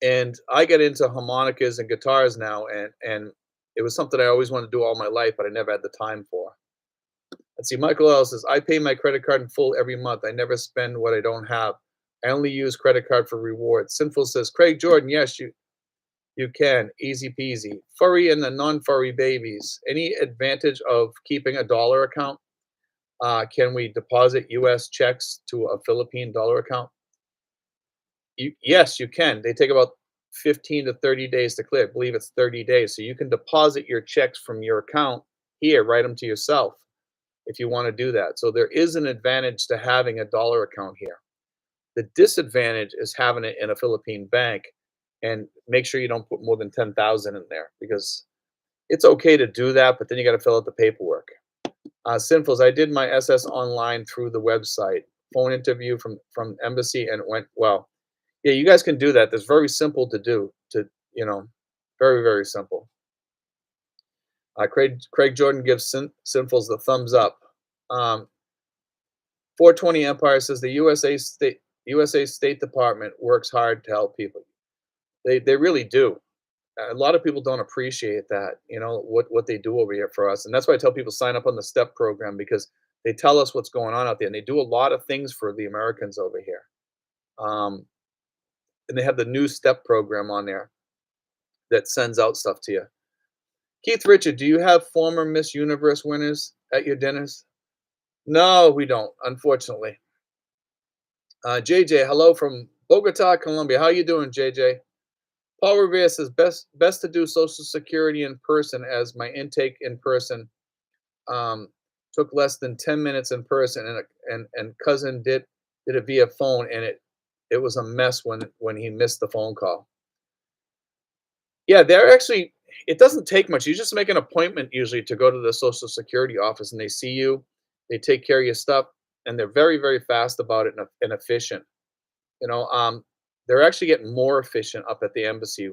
Speaker 1: And I get into harmonicas and guitars now, and it was something I always wanted to do all my life, but I never had the time for. Let's see, Michael L says, I pay my credit card in full every month. I never spend what I don't have. I only use credit card for rewards. Sinful says, Craig Jordan, yes, you can. Easy peasy. Furry and the non-furry babies. Any advantage of keeping a dollar account? Can we deposit U.S. checks to a Philippine dollar account? Yes, you can. They take about 15 to 30 days to clear. I believe it's 30 days. So you can deposit your checks from your account here, write them to yourself if you want to do that. So there is an advantage to having a dollar account here. The disadvantage is having it in a Philippine bank, and make sure you don't put more than 10,000 in there because it's okay to do that, but then you got to fill out the paperwork. Sinfuls, I did my SS online through the website, phone interview from embassy, and it went well. Yeah, you guys can do that. That's very simple to do. You know, very very simple. Craig Jordan gives Sinfuls the thumbs up. 420 Empire says the USA State Department works hard to help people. They really do. A lot of people don't appreciate that, you know, what they do over here for us. And that's why I tell people sign up on the STEP program because they tell us what's going on out there and they do a lot of things for the Americans over here. And they have the new STEP program on there that sends out stuff to you. Keith Richard, do you have former Miss Universe winners at your dinners? No, we don't, unfortunately. JJ, hello from Bogota, Colombia. How you doing, JJ? Paul Revere says best to do Social Security in person as my intake in person. took less than 10 minutes in person, and cousin did it via phone, and it was a mess when he missed the phone call. Yeah, they're actually it doesn't take much. You just make an appointment usually to go to the Social Security office, and they see you, they take care of your stuff, and they're very, very fast about it and efficient. You know, they're actually getting more efficient up at the embassy,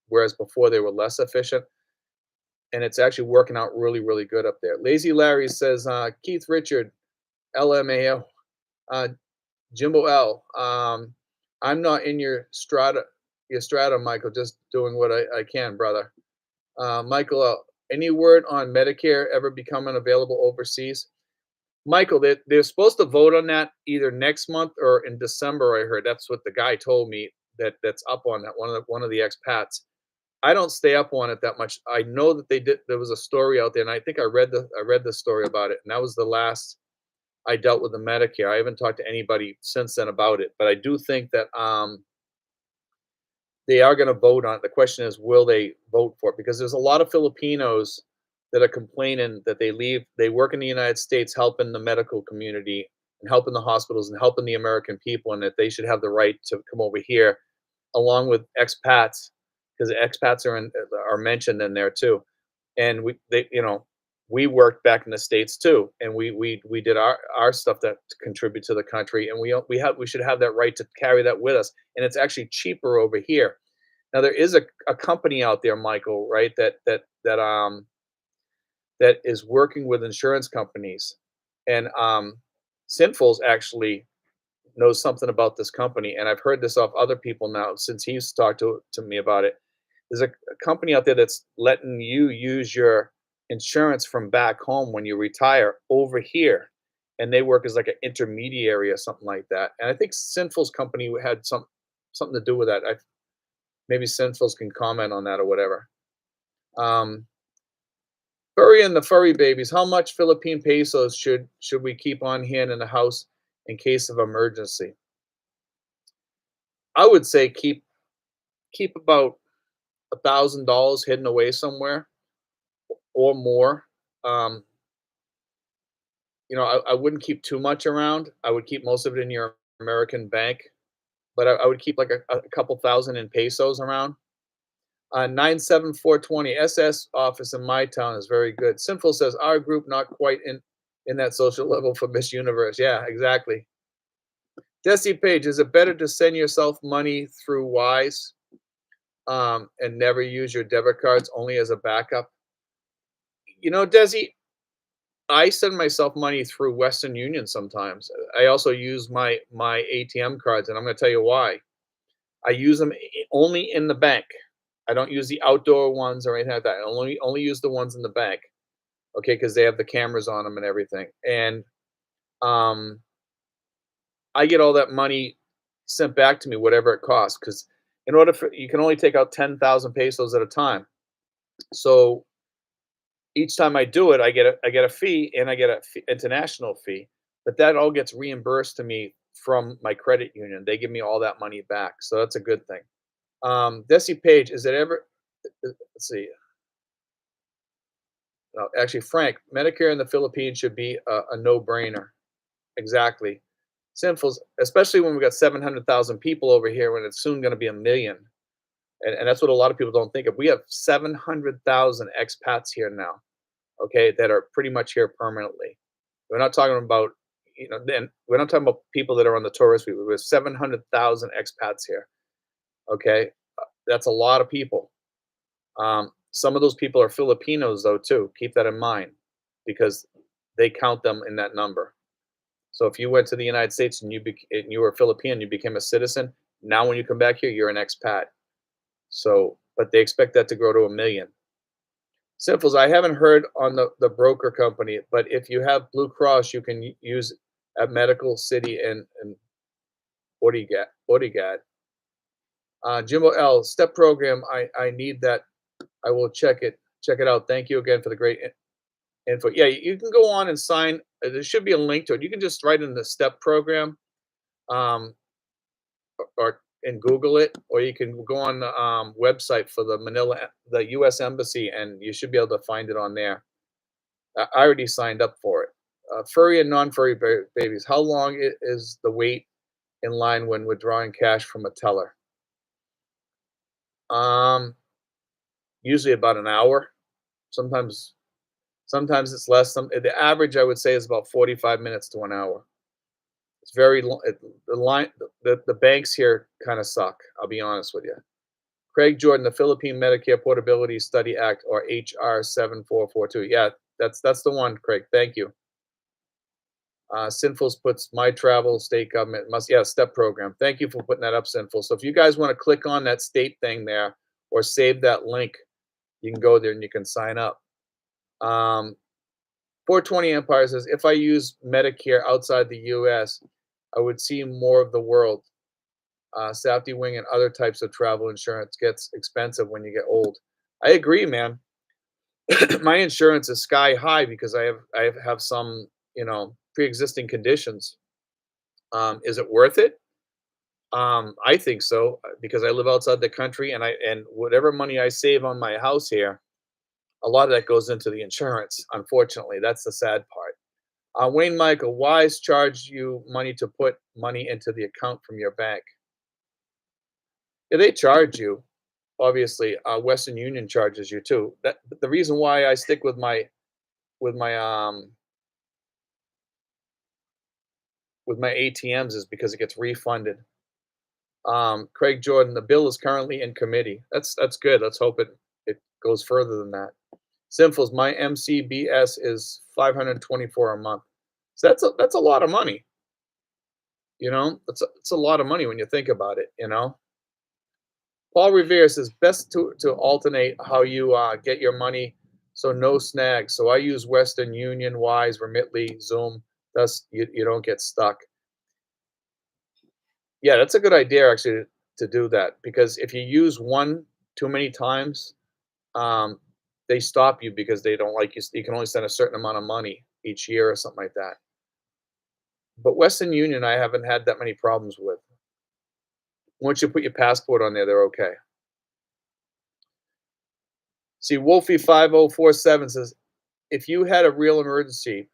Speaker 1: whereas before they were less efficient, and it's actually working out really, really good up there. Lazy Larry says, Keith Richard, LMAO, uh, Jimbo L. I'm not in your strata, Michael. Just doing what I can, brother. Michael L. Any word on Medicare ever becoming available overseas? Michael, they're supposed to vote on that either next month or in December. I heard that's what the guy told me that's up on that one of the expats. I don't stay up on it that much. I know that they did. There was a story out there, and I think I read the story about it, and that was the last I dealt with the Medicare. I haven't talked to anybody since then about it, but I do think that they are going to vote on it. The question is, will they vote for it? Because there's a lot of Filipinos that are complaining that they work in the United States helping the medical community and helping the hospitals and helping the American people, and that they should have the right to come over here along with expats, because expats are mentioned in there too. And we worked back in the States too, and we did our stuff that to contribute to the country, and we should have that right to carry that with us, and it's actually cheaper over here. Now there is a company out there, Michael, right, that is working with insurance companies, and Sinfuls actually knows something about this company, and I've heard this off other people now since he's talked to me about it. There's a company out there that's letting you use your insurance from back home when you retire over here, and they work as like an intermediary or something like that. And I think Sinful's company had something to do with that. Maybe Sinfuls can comment on that or whatever. Um, Furry and the furry babies. How much Philippine pesos should we keep on hand in the house in case of emergency? I would say keep about $1,000 hidden away somewhere or more. Um, I wouldn't keep too much around. I would keep most of it in your American bank, but I would keep like a couple thousand in pesos around. 97420 SS office in my town is very good. Sinful says our group not quite in that social level for Miss Universe. Yeah, exactly. Desi Page, is it better to send yourself money through Wise and never use your debit cards only as a backup? Desi, I send myself money through Western Union sometimes. I also use my ATM cards, and I'm going to tell you why. I use them only in the bank. I don't use the outdoor ones or anything like that. I only use the ones in the bank, okay, because they have the cameras on them and everything. And um, I get all that money sent back to me, whatever it costs, because in order for you can only take out 10,000 pesos at a time. So each time I do it, I get a fee, and I get a international fee, but that all gets reimbursed to me from my credit union. They give me all that money back, so that's a good thing. Desi Page, is it ever? Let's see. No, actually, Frank, Medicare in the Philippines should be a no-brainer. Exactly. Sinful, especially when we got 700,000 people over here, when it's soon going to be a million, and that's what a lot of people don't think of. We have 700,000 expats here now, okay, that are pretty much here permanently. We're not talking about, then we're not talking about people that are on the tourist visa. We have 700,000 expats here, okay? That's a lot of people. Some of those people are Filipinos, though, too. Keep that in mind, because they count them in that number. So if you went to the United States and you were Filipino, you became a citizen. Now, when you come back here, you're an expat. So, but they expect that to grow to a million. Simples, I haven't heard on the broker company, but if you have Blue Cross, you can use at Medical City and Bodyguard. Jimbo L, step program. I need that. I will check it out. Thank you again for the great info. Yeah, you can go on and sign. There should be a link to it. You can just write in the step program, um, or and Google it, or you can go on the website for the U.S. Embassy, and you should be able to find it on there. I already signed up for it. Furry and non-furry babies. How long is the wait in line when withdrawing cash from a teller? Um, Usually about an hour. Sometimes sometimes it's less. The average I would say is about 45 minutes to an hour. It's very long. The line the banks here kind of suck. I'll be honest with you. Craig Jordan, the Philippine Medicare Portability Study Act, or HR 7442. Yeah, that's the one, Craig. Thank you. Sinfuls puts my travel state government must, yeah, step program. Thank you for putting that up, Sinful. So if you guys want to click on that state thing there or save that link, you can go there and you can sign up. 420 Empire says, if I use Medicare outside the US, I would see more of the world. Safety Wing and other types of travel insurance gets expensive when you get old. I agree, man. My insurance is sky high because I have some, pre-existing conditions. Is it worth it? I think so, because I live outside the country, and whatever money I save on my house here, a lot of that goes into the insurance. Unfortunately, that's the sad part. Wayne Michael, Wise charge you money to put money into the account from your bank. Yeah, they charge you. Obviously, Western Union charges you too. That the reason why I stick with my um with my ATMs is because it gets refunded. Craig Jordan, the bill is currently in committee. That's good. Let's hope it goes further than that. Simples, my MCBS is 524 a month. So that's a lot of money. It's a lot of money when you think about it. Paul Revere says best to alternate how you get your money, so no snags. So I use Western Union, Wise, Remitly, Zoom. Thus you don't get stuck. Yeah, that's a good idea actually to do that, because if you use one too many times, um, they stop you because they don't like you. You can only send a certain amount of money each year or something like that. But Western Union, I haven't had that many problems with. Once you put your passport on there, they're okay. See, Wolfie 5047 says, if you had a real emergency,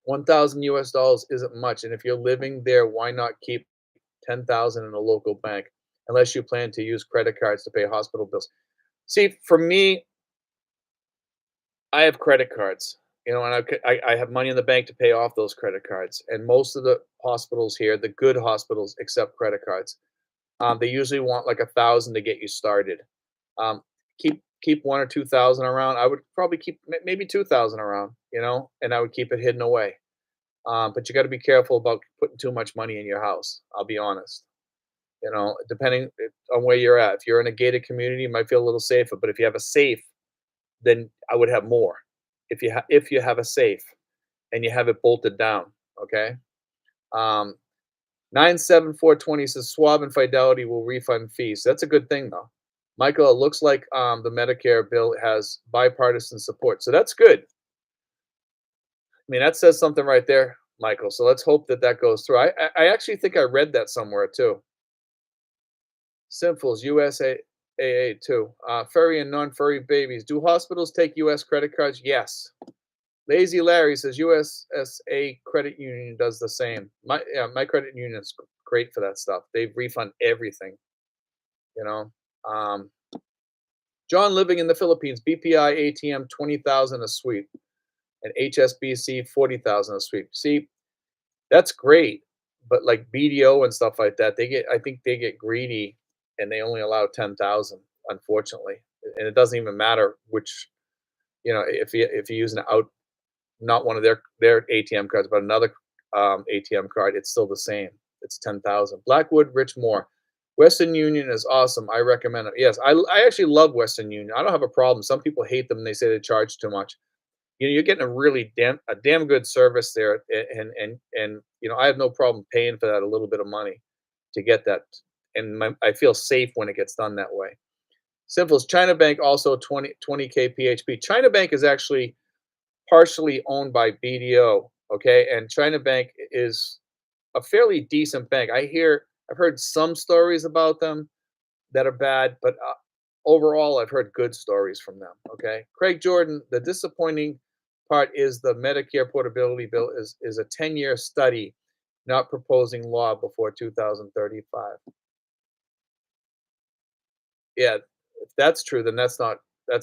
Speaker 1: 1,000 US dollars isn't much, and if you're living there, why not keep 10,000 in a local bank, unless you plan to use credit cards to pay hospital bills. See, for me, I have credit cards, and I have money in the bank to pay off those credit cards. And most of the hospitals here, the good hospitals, accept credit cards. They usually want like 1,000 to get you started. Um, keep 1 or 2,000 around. I would probably keep maybe 2,000 around, and I would keep it hidden away. But you got to be careful about putting too much money in your house. I'll be honest. Depending on where you're at. If you're in a gated community, you might feel a little safer. But if you have a safe, then I would have more. If you have a safe and you have it bolted down, okay. 97420 says Swab and Fidelity will refund fees. That's a good thing though. Michael, it looks like the Medicare bill has bipartisan support, so that's good. I mean, that says something right there, Michael. So let's hope that goes through. I actually think I read that somewhere too. Simples, USAA too. Furry and non-furry babies. Do hospitals take US credit cards? Yes. Lazy Larry says USSA Credit Union does the same. My credit union is great for that stuff. They refund everything. You know. Um, John living in the Philippines, BPI ATM 20,000 a sweep, and HSBC 40,000 a sweep. See, that's great, but like BDO and stuff like that, I think they get greedy, and they only allow 10,000, unfortunately. And it doesn't even matter which, if you use not one of their ATM cards, but another ATM card, it's still the same. It's 10,000. Blackwood, Rich Moore. Western Union is awesome. I recommend it. Yes, I actually love Western Union. I don't have a problem. Some people hate them. And they say they charge too much. You're getting a damn good service there, and I have no problem paying for that a little bit of money to get that, and I feel safe when it gets done that way. Simple as China Bank, also 20K PHP. China Bank is actually partially owned by BDO, okay, and China Bank is a fairly decent bank. I've heard some stories about them that are bad, but overall, I've heard good stories from them. Okay, Craig Jordan, the disappointing part is the Medicare portability bill is a 10-year study, not proposing law before 2035. Yeah, if that's true, then that's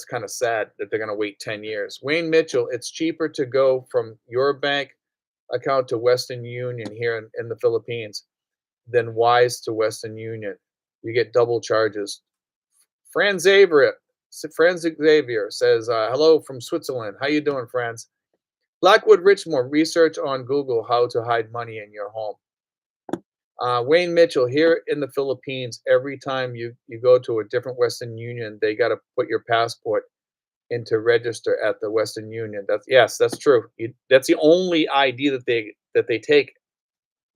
Speaker 1: kinda sad that they're gonna wait 10 years. Wayne Mitchell, it's cheaper to go from your bank account to Western Union here in the Philippines than Wise to Western Union. You get double charges. Franz Xavier says, "Hello from Switzerland. How you doing, Franz?" Blackwood Richmore, research on Google how to hide money in your home. Wayne Mitchell, here in the Philippines, every time you go to a different Western Union, they got to put your passport into register at the Western Union. Yes, that's true. That's the only ID that they take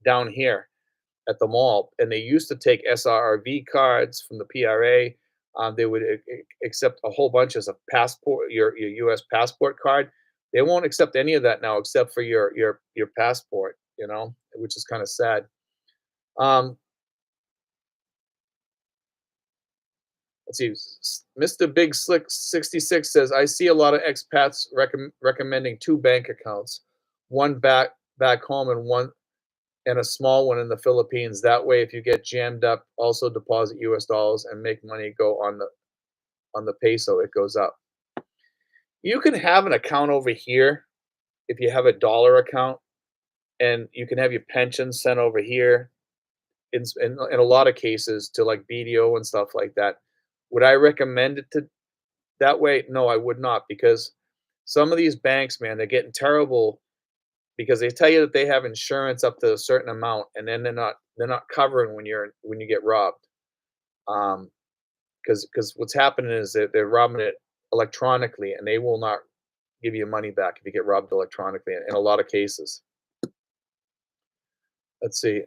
Speaker 1: down here at the mall. And they used to take SRRV cards from the PRA. They would accept a whole bunch as a passport, your U.S. passport card. They won't accept any of that now, except for your passport. Which is kind of sad. Um, let's see. Mr. Big Slick 66 says, I see a lot of expats recommending two bank accounts, one back home and a small one in the Philippines. That way, if you get jammed up, also deposit US dollars and make money go on the peso, it goes up. You can have an account over here if you have a dollar account, and you can have your pension sent over here in a lot of cases to like BDO and stuff like that. Would I recommend it to that way? No, I would not, because some of these banks, man, they're getting terrible because they tell you that they have insurance up to a certain amount, and then they're not covering when you get robbed. Because what's happening is that they're robbing it electronically, and they will not give you money back if you get robbed electronically in a lot of cases. Let's see.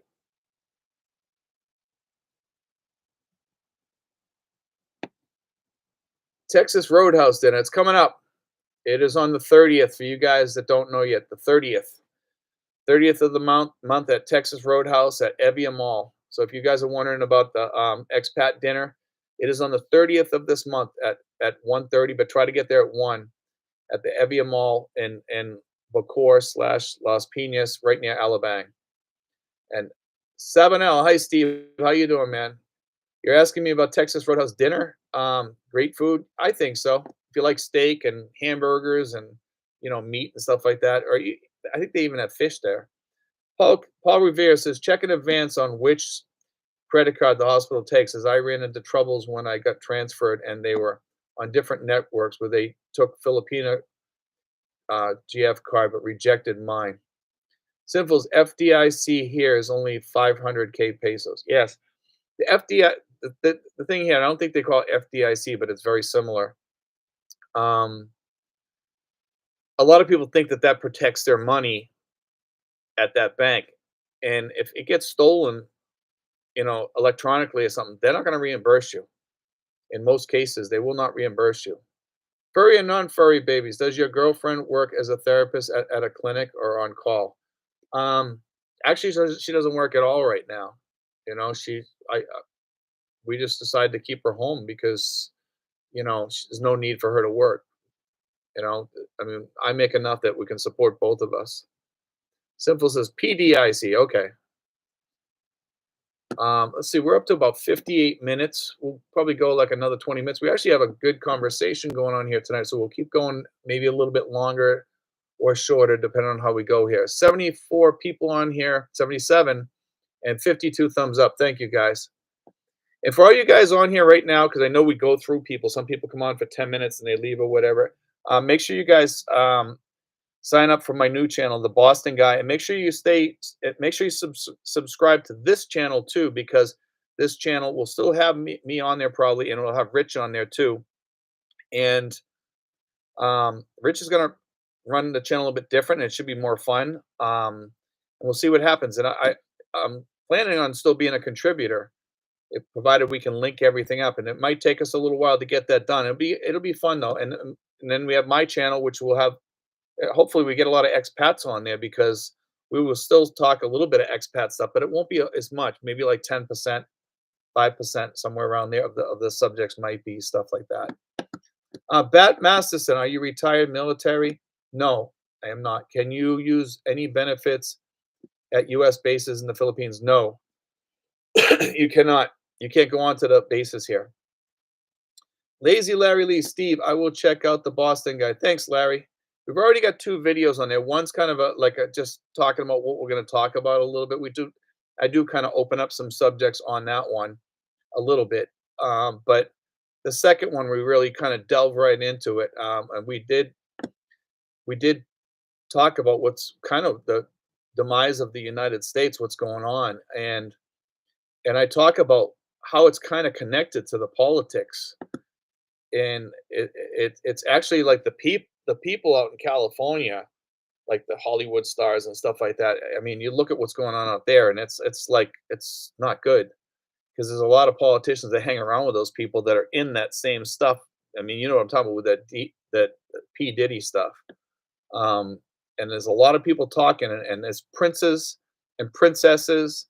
Speaker 1: Texas Roadhouse dinner. It's coming up. It is on the 30th for you guys that don't know yet. The 30th of the month at Texas Roadhouse at Evia Mall. So if you guys are wondering about the expat dinner, it is on the 30th of this month at 1:30, but try to get there at 1 at the Evia Mall in Bacor/Las Piñas, right near Alabang. And 7L, hi Steve, how you doing, man? You're asking me about Texas Roadhouse dinner. Great food. I think so. If you like steak and hamburgers and meat and stuff like that, I think they even have fish there. Paul Revere says, check in advance on which credit card the hospital takes, as I ran into troubles when I got transferred and they were on different networks where they took Filipino GF card but rejected mine. Sinful's FDIC here is only 500K pesos. Yes, the FDI. The thing here, I don't think they call it FDIC, but it's very similar. A lot of people think that protects their money at that bank, and if it gets stolen, electronically or something, they're not going to reimburse you. In most cases, they will not reimburse you. Furry and non-furry babies. Does your girlfriend work as a therapist at a clinic or on call? Actually, she doesn't work at all right now. We just decided to keep her home because there's no need for her to work. I mean, I make enough that we can support both of us. Simple says PDIC. Okay. Let's see. We're up to about 58 minutes. We'll probably go like another 20 minutes. We actually have a good conversation going on here tonight, so we'll keep going maybe a little bit longer or shorter, depending on how we go here. 74 people on here, 77, and 52 thumbs up. Thank you, guys. And for all you guys on here right now, because I know we go through people. Some people come on for 10 minutes and they leave or whatever. Make sure you guys sign up for my new channel, The Boston Guy, and make sure you subscribe to this channel too, because this channel will still have me on there probably, and it'll have Rich on there too. And Rich is gonna run the channel a bit different, and it should be more fun. And we'll see what happens. And I'm planning on still being a contributor, provided we can link everything up. And it might take us a little while to get that done. It'll be fun though. And then we have my channel, which will have. Hopefully we get a lot of expats on there, because we will still talk a little bit of expat stuff, but it won't be as much. Maybe like 10%, 5%, somewhere around there of the subjects might be stuff like that. Bat Masterson, are you retired military? No, I am not. Can you use any benefits at US bases in the Philippines? No, you cannot. You can't go onto the bases here. Lazy Larry Lee, Steve, I will check out the Boston guy. Thanks, Larry. We've already got 2 videos on there. One's kind of just talking about what we're gonna talk about a little bit. I do kinda open up some subjects on that one a little bit. But the second one, we really kinda delve right into it. And we did talk about what's kind of the demise of the United States, what's going on, and I talk about how it's kinda connected to the politics. And it's actually like the people out in California, like the Hollywood stars and stuff like that. I mean, you look at what's going on out there, and it's like it's not good because there's a lot of politicians that hang around with those people that are in that same stuff. I mean, you know what I'm talking about with that P Diddy stuff. Um, and there's a lot of people talking, and there's princes and princesses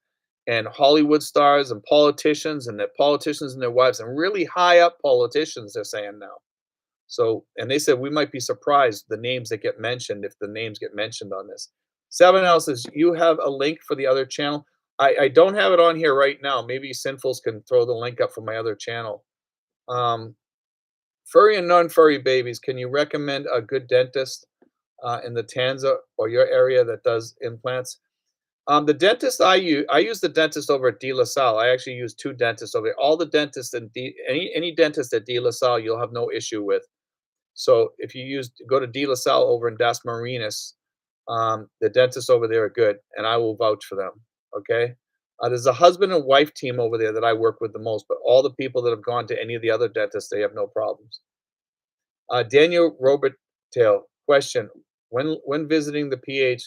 Speaker 1: and Hollywood stars and politicians and their politicians and their wives and really high up politicians. They're saying now. So, and they said we might be surprised the names that get mentioned if the names get mentioned on this. Seven L says you have a link for the other channel. I don't have it on here right now. Maybe Sinfuls can throw the link up for my other channel. Um, Furry and non-furry babies. Can you recommend a good dentist in the Tanza or your area that does implants? The dentist I use the dentist over at De La Salle. I actually use 2 dentists over there. All the dentists and any dentist at De La Salle, you'll have no issue with. So if you go to De La Salle over in Das Marinas, the dentists over there are good, and I will vouch for them. Okay. There's a husband and wife team over there that I work with the most, but all the people that have gone to any of the other dentists, they have no problems. Daniel Robert Tail, question: When visiting the PH,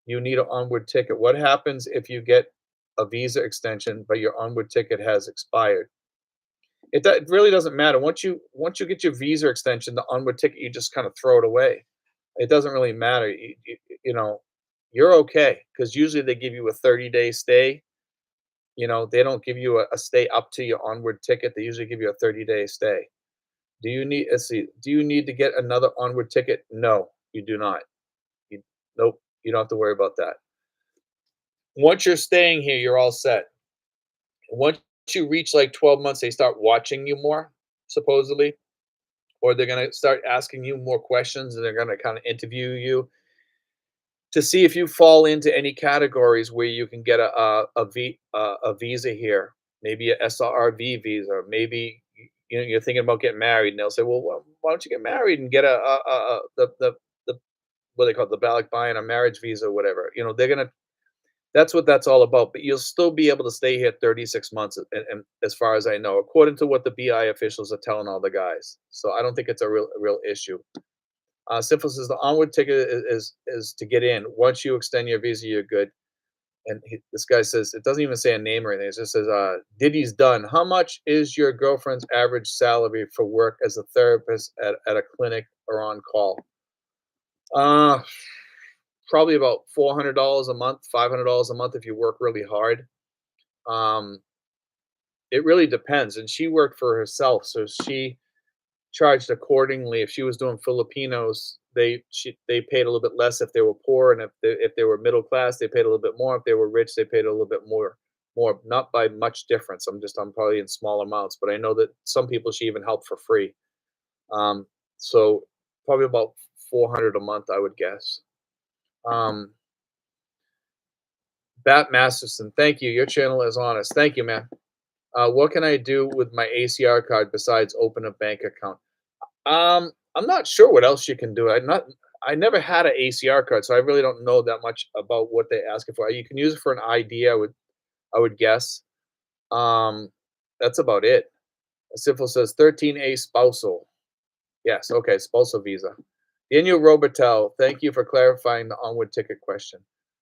Speaker 1: you need an onward ticket. What happens if you get a visa extension, but your onward ticket has expired? It really doesn't matter. Once you get your visa extension, the onward ticket, you just kinda throw it away. It doesn't really matter. You know, you're okay because usually they give you a 30-day stay. They don't give you a stay up to your onward ticket. They usually give you a 30-day stay. Let's see, do you need to get another onward ticket? No, you do not. You Nope, you don't have to worry about that. Once you're staying here, you're all set. Once you reach, like, 12 months, they start watching you more, supposedly, or they're gonna start asking you more questions, and they're gonna kinda interview you to see if you fall into any categories where you can get a visa here, maybe a SRRV visa, or maybe you're thinking about getting married, and they'll say, "Well, why don't you get married and get the what they call it, the Balik Bayan, a marriage visa, or whatever." They're gonna That's what that's all about. But you'll still be able to stay here 36 months, and as far as I know, according to what the BI officials are telling all the guys. So I don't think it's a real issue. Simple says the onward ticket is to get in. Once you extend your visa, you're good. And this guy says it doesn't even say a name or anything. It just says Diddy's done. How much is your girlfriend's average salary for work as a therapist at a clinic or on call? Uh, Probably about $400 a month, $500 a month if you work really hard. Um, it really depends. And she worked for herself, so she charged accordingly. If she was doing Filipinos, they paid a little bit less if they were poor, and if they were middle class, they paid a little bit more. If they were rich, they paid a little bit more, not by much difference. I'm probably in small amounts, but I know that some people she even helped for free. Um, so probably about 400 a month, I would guess. Um, Bat Masterson, thank you. Your channel is honest. Thank you, man. What can I do with my ACR card besides open a bank account? I'm not sure what else you can do. I never had an ACR card, so I really don't know that much about what they ask it for. You can use it for an ID, I would guess. Um, that's about it. Simple says 13A spousal. Yes, okay, spousal visa. Daniel Robertel, thank you for clarifying the onward ticket question.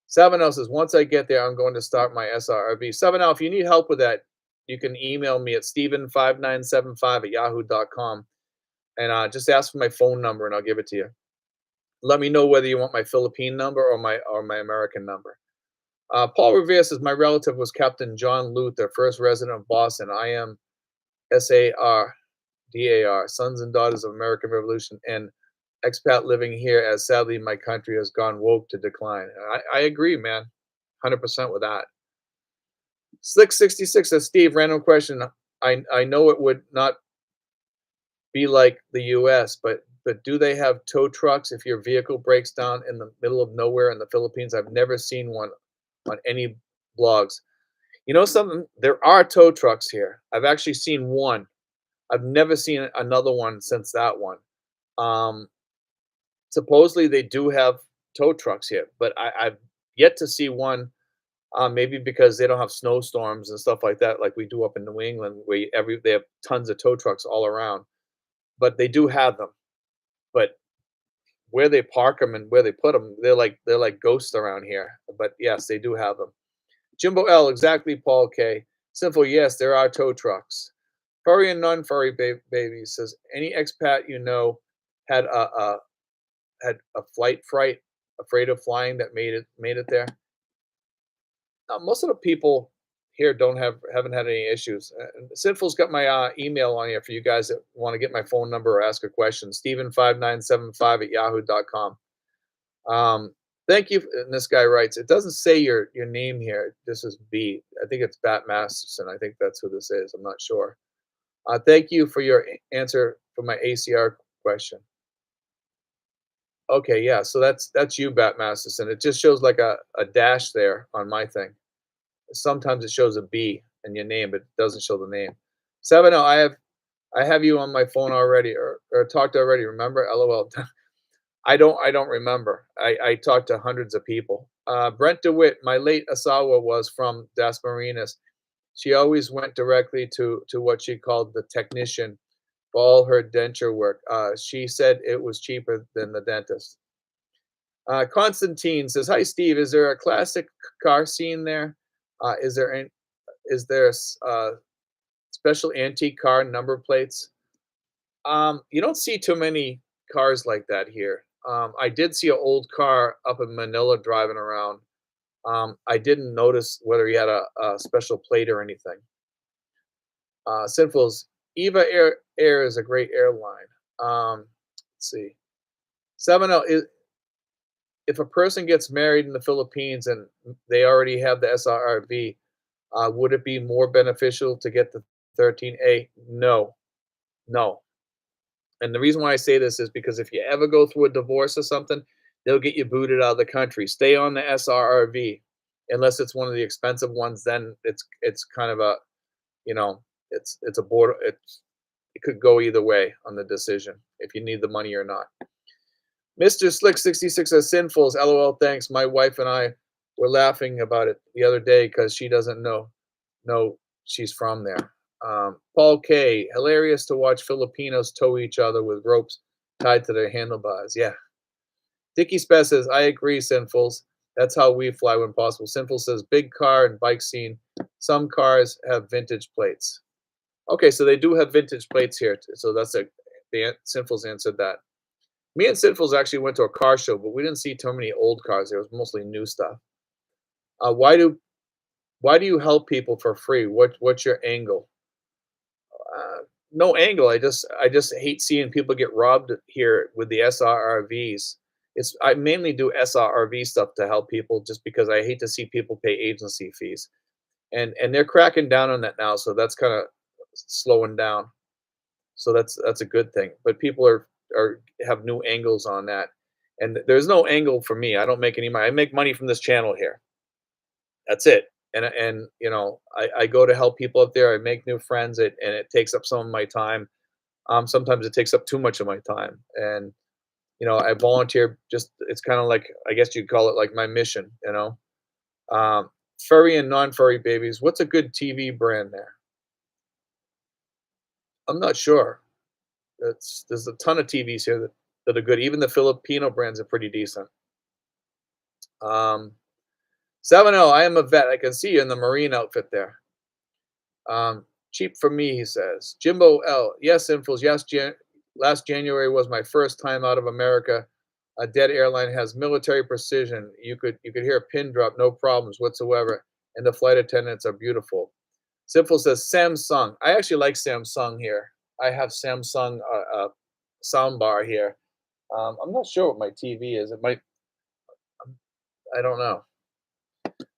Speaker 1: 7L says, once I get there, I'm going to start my SRRV. 7L, if you need help with that, you can email me at steven5975@yahoo.com, and just ask for my phone number and I'll give it to you. Let me know whether you want my Philippine number or my American number. Paul Revere says, my relative was Captain John Luther, first resident of Boston. I am SARDAR, Sons and Daughters of American Revolution, and Expat living here, as sadly my country has gone woke to decline. I agree, man. 100% with that. Slick 66 says, Steve, random question. I know it would not be like the US, but do they have tow trucks if your vehicle breaks down in the middle of nowhere in the Philippines? I've never seen one on any blogs. You know something? There are tow trucks here. I've actually seen one. I've never seen another one since that one. Um, Supposedly they do have tow trucks here, but I've yet to see one. Maybe because they don't have snowstorms and stuff like that, like we do up in New England, where they have tons of tow trucks all around. But they do have them. But where they park them and where they put them, they're like ghosts around here. But yes, they do have them. Jimbo L, exactly. Paul K. Simple, yes, there are tow trucks. Furry and non-furry baby says, any expat you know had a flight fright, afraid of flying that made it there? Most of the people here haven't had any issues. Sinful's got my email on here for you guys that want to get my phone number or ask a question. Steven5975 at yahoo.com. Thank you. And this guy writes, it doesn't say your name here. This is B. I think it's Bat Masterson. I think that's who this is. I'm not sure. Thank you for your answer for my ACR question. Okay, yeah. So that's you, Bat Masterson. It just shows like a dash there on my thing. Sometimes it shows a B in your name, but it doesn't show the name. 70, I have you on my phone already or talked already. Remember? LOL. I don't remember. I talked to hundreds of people. Brent DeWitt, my late Asawa was from Das Marinas. She always went directly to what she called the technician for all her denture work. She said it was cheaper than the dentist. Constantine says, "Hi Steve, is there a classic car scene there? Is there special antique car number plates? You don't see too many cars like that here. I did see an old car up in Manila driving around. I didn't notice whether he had a special plate or anything. Sinful's Eva Air is a great airline. Let's see. 70 is if a person gets married in the Philippines and they already have the SRRV, would it be more beneficial to get the 13A? No, no. And the reason why I say this is because if you ever go through a divorce or something, they'll get you booted out of the country. Stay on the SRRV, unless it's one of the expensive ones. Then it's kind of a you know it's a border. It could go either way on the decision if you need the money or not. Mr. Slick 66 says sinfuls. LOL. Thanks. My wife and I were laughing about it the other day because she doesn't know she's from there. Paul K. Hilarious to watch Filipinos tow each other with ropes tied to their handlebars. Yeah. Dickie Spess says, I agree, Sinfuls. That's how we fly when possible. Sinful says, big car and bike scene. Some cars have vintage plates. Okay, so they do have vintage plates here. So that's the Sinfuls answered that. Me and Sinfuls actually went to a car show, but we didn't see too many old cars. There was mostly new stuff. Why do you help people for free? What's your angle? No angle. I just hate seeing people get robbed here with the SRRVs. I mainly do SRRV stuff to help people just because I hate to see people pay agency fees. And they're cracking down on that now, so that's kind of slowing down. So that's a good thing. But people are have new angles on that. And there's no angle for me. I don't make any money. I make money from this channel here. That's it. And I go to help people up there. I make new friends. And it takes up some of my time. Sometimes it takes up too much of my time. And I volunteer. Just it's kind of like I guess you'd call it like my mission. Um, Furry and non-furry babies. What's a good TV brand there? I'm not sure. There's a ton of TVs here that are good. Even the Filipino brands are pretty decent. 7-0, I am a vet. I can see you in the Marine outfit there. Cheap for me, he says. Jimbo L. Yes, Infos. Yes, last January was my first time out of America. A dead airline has military precision. You could hear a pin drop, no problems whatsoever. And the flight attendants are beautiful. Simple says Samsung. I actually like Samsung here. I have Samsung soundbar here. I'm not sure what my TV is. It might. I don't know.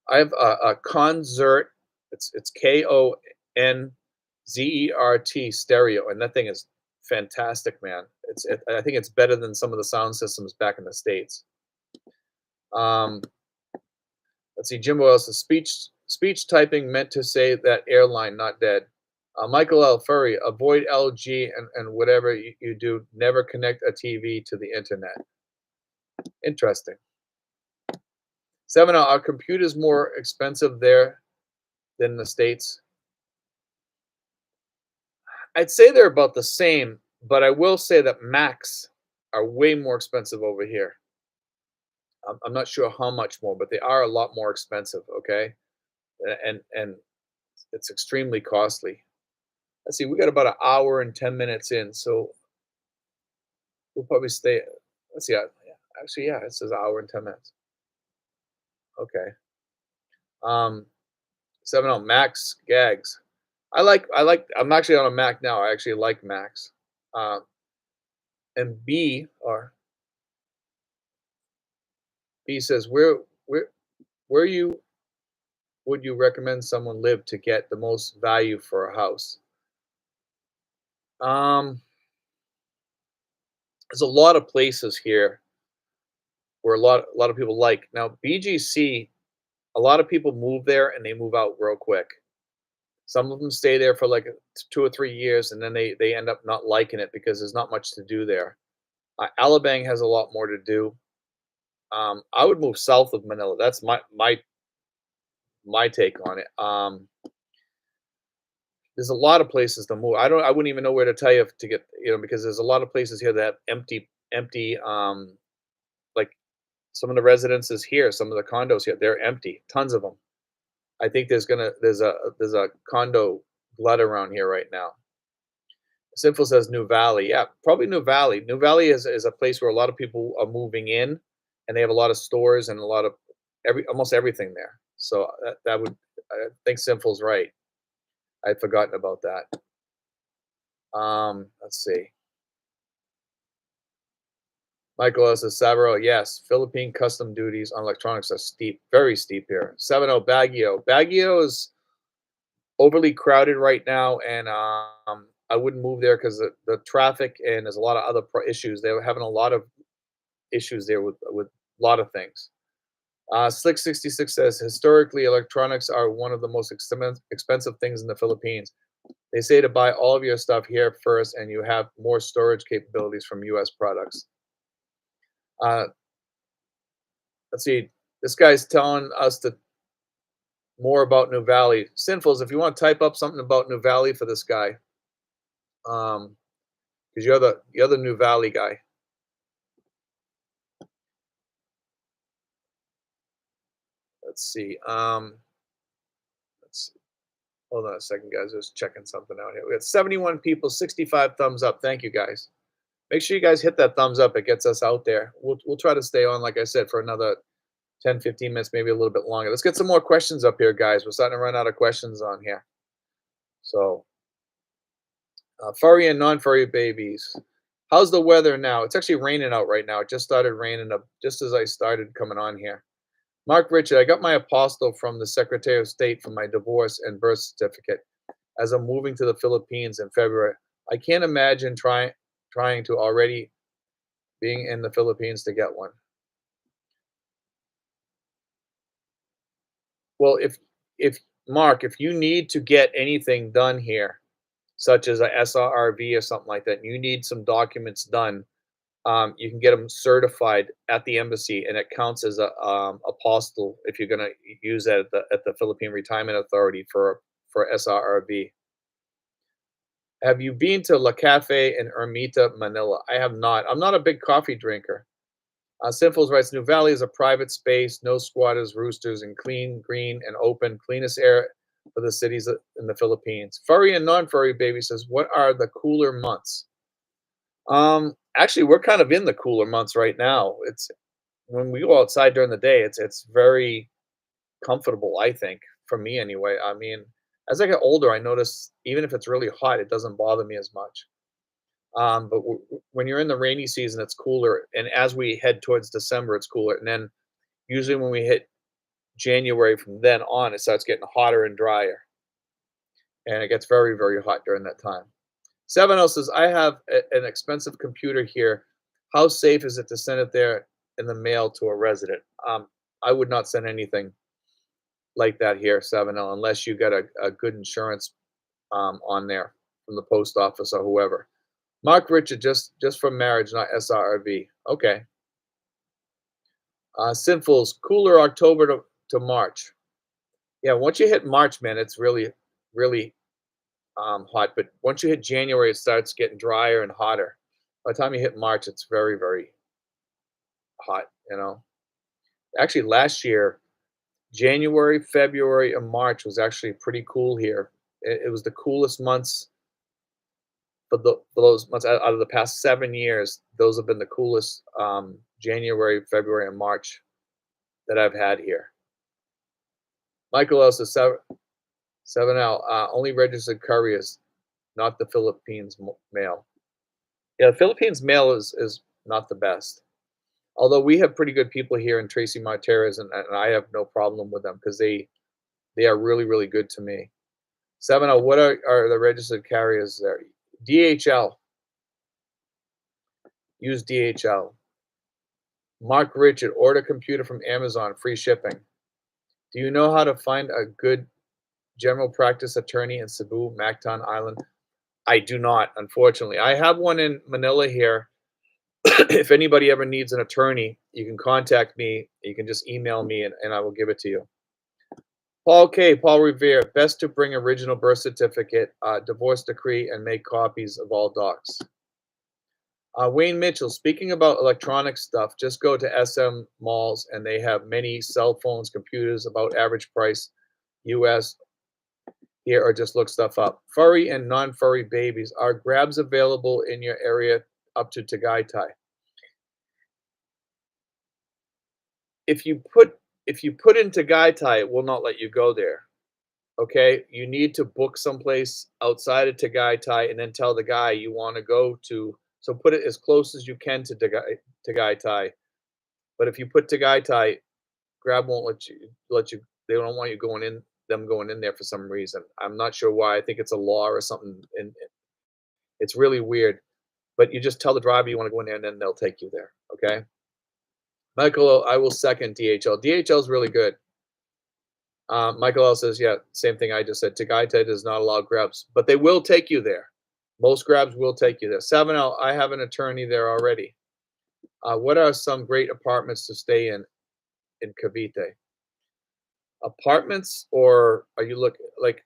Speaker 1: I have a Concert. It's Konzert stereo, and that thing is fantastic, man. I think it's better than some of the sound systems back in the states. Um, let's see. Jimbo says speech typing meant to say that airline, not dead. Michael L. Furry, avoid LG and whatever you do, never connect a TV to the internet. Interesting. 7, are computers more expensive there than the States? I'd say they're about the same, but I will say that Macs are way more expensive over here. I'm not sure how much more, but they are a lot more expensive. Okay, and it's extremely costly. Let's see, we got about an hour and 10 minutes in, so we'll probably stay. Let's see, yeah, actually, yeah, it says an hour and 10 minutes. Okay. 7 Max gags. I'm actually on a Mac now. I actually like Macs. Um, and B says where you would you recommend someone live to get the most value for a house? Um, there's a lot of places here where a lot of people like. Now BGC, a lot of people move there and they move out real quick. Some of them stay there for like 2 or 3 years and then they end up not liking it because there's not much to do there. Alabang has a lot more to do. I would move south of Manila. That's my take on it. There's a lot of places to move. I wouldn't even know where to tell you to get, because there's a lot of places here that have empty, like some of the residences here, some of the condos here, they're empty, tons of them. I think there's a condo glut around here right now. Sinful says New Valley. Yeah, probably New Valley. New Valley is a place where a lot of people are moving in, and they have a lot of stores and a lot of almost everything there. So that would I think Sinful's right. I'd forgotten about that. Let's see. Michael S. says Savero, yes, Philippine custom duties on electronics are steep, very steep here. 70 Baguio. Baguio is overly crowded right now, and I wouldn't move there because the traffic and there's a lot of other issues. They're having a lot of issues there with a lot of things. Slick 66 says historically, electronics are one of the most expensive things in the Philippines. They say to buy all of your stuff here first, and you have more storage capabilities from U.S. products. Uh, let's see. This guy's telling us to more about New Valley. Sinfuls, if you want to type up something about New Valley for this guy, because you're the New Valley guy. Let's see. Let's see. Hold on a second, guys. Just checking something out here. We got 71 people, 65 thumbs up. Thank you, guys. Make sure you guys hit that thumbs up. It gets us out there. We'll try to stay on, like I said, for another 10, 15 minutes, maybe a little bit longer. Let's get some more questions up here, guys. We're starting to run out of questions on here. So, furry and non-furry babies. How's the weather now? It's actually raining out right now. It just started raining up just as I started coming on here. Mark Richard, I got my apostle from the Secretary of State for my divorce and birth certificate as I'm moving to the Philippines in February. I can't imagine trying to already being in the Philippines to get one. Well, if Mark, if you need to get anything done here, such as a SRRV or something like that, and you need some documents done, you can get them certified at the embassy, and it counts as a apostille if you're going to use that at the Philippine Retirement Authority for SRRV. Have you been to La Cafe in Ermita, Manila? I have not. I'm not a big coffee drinker. Sinfuls writes, New Valley is a private space, no squatters, roosters, and clean, green, and open, cleanest air for the cities in the Philippines. Furry and non-furry baby says, what are the cooler months? Actually, we're kind of in the cooler months right now. It's when we go outside during the day, it's very comfortable, I think, for me anyway. I mean, as I get older, I notice even if it's really hot, it doesn't bother me as much. But when you're in the rainy season, it's cooler, and as we head towards December, it's cooler, and then usually when we hit January, from then on, it starts getting hotter and drier, and it gets very, very hot during that time. 7L says, I have an expensive computer here. How safe is it to send it there in the mail to a resident? I would not send anything like that here, 7L, unless you got a good insurance on there from the post office or whoever. Mark Richard, just from marriage, not SRRV. Okay. Sinfuls, cooler October to March. Yeah, once you hit March, man, it's really, really hot. But once you hit January, it starts getting drier and hotter. By the time you hit March, it's very, very hot. Actually, last year, January, February, and March was actually pretty cool here. It was the coolest months for those months out of the past 7 years. Those have been the coolest January, February, and March that I've had here. Michael Elsa, 7L, only registered couriers, not the Philippines mail. Yeah, the Philippines mail is not the best. Although we have pretty good people here in Tracy Martinez, and I have no problem with them because they are really, really good to me. 7L, what are the registered carriers there? DHL. Use DHL. Mark Richard, order computer from Amazon, free shipping. Do you know how to find a good general practice attorney in Cebu, Mactan Island? I do not, unfortunately. I have one in Manila here. If anybody ever needs an attorney, you can contact me. You can just email me and I will give it to you. Paul Revere, best to bring original birth certificate, divorce decree, and make copies of all docs. Wayne Mitchell, speaking about electronic stuff, just go to SM malls and they have many cell phones, computers, about average price US here, or just look stuff up. Furry and non-furry babies. Are grabs available in your area up to Tagaytay? If you put in Tagaytay, it will not let you go there. Okay, you need to book someplace outside of Tagaytay and then tell the guy you want to go to. So put it as close as you can to Tagaytay. But if you put Tagaytay, Grab won't let you. They don't want you going in there for some reason. I'm not sure why. I think it's a law or something, and it's really weird. But you just tell the driver you want to go in there, and then they'll take you there. Okay. Michael, I will second DHL. DHL is really good. Michael L says, yeah, same thing I just said. Tagaytay does not allow grabs, but they will take you there. Most grabs will take you there. 7L, I have an attorney there already. What are some great apartments to stay in Cavite? Apartments, or are you looking like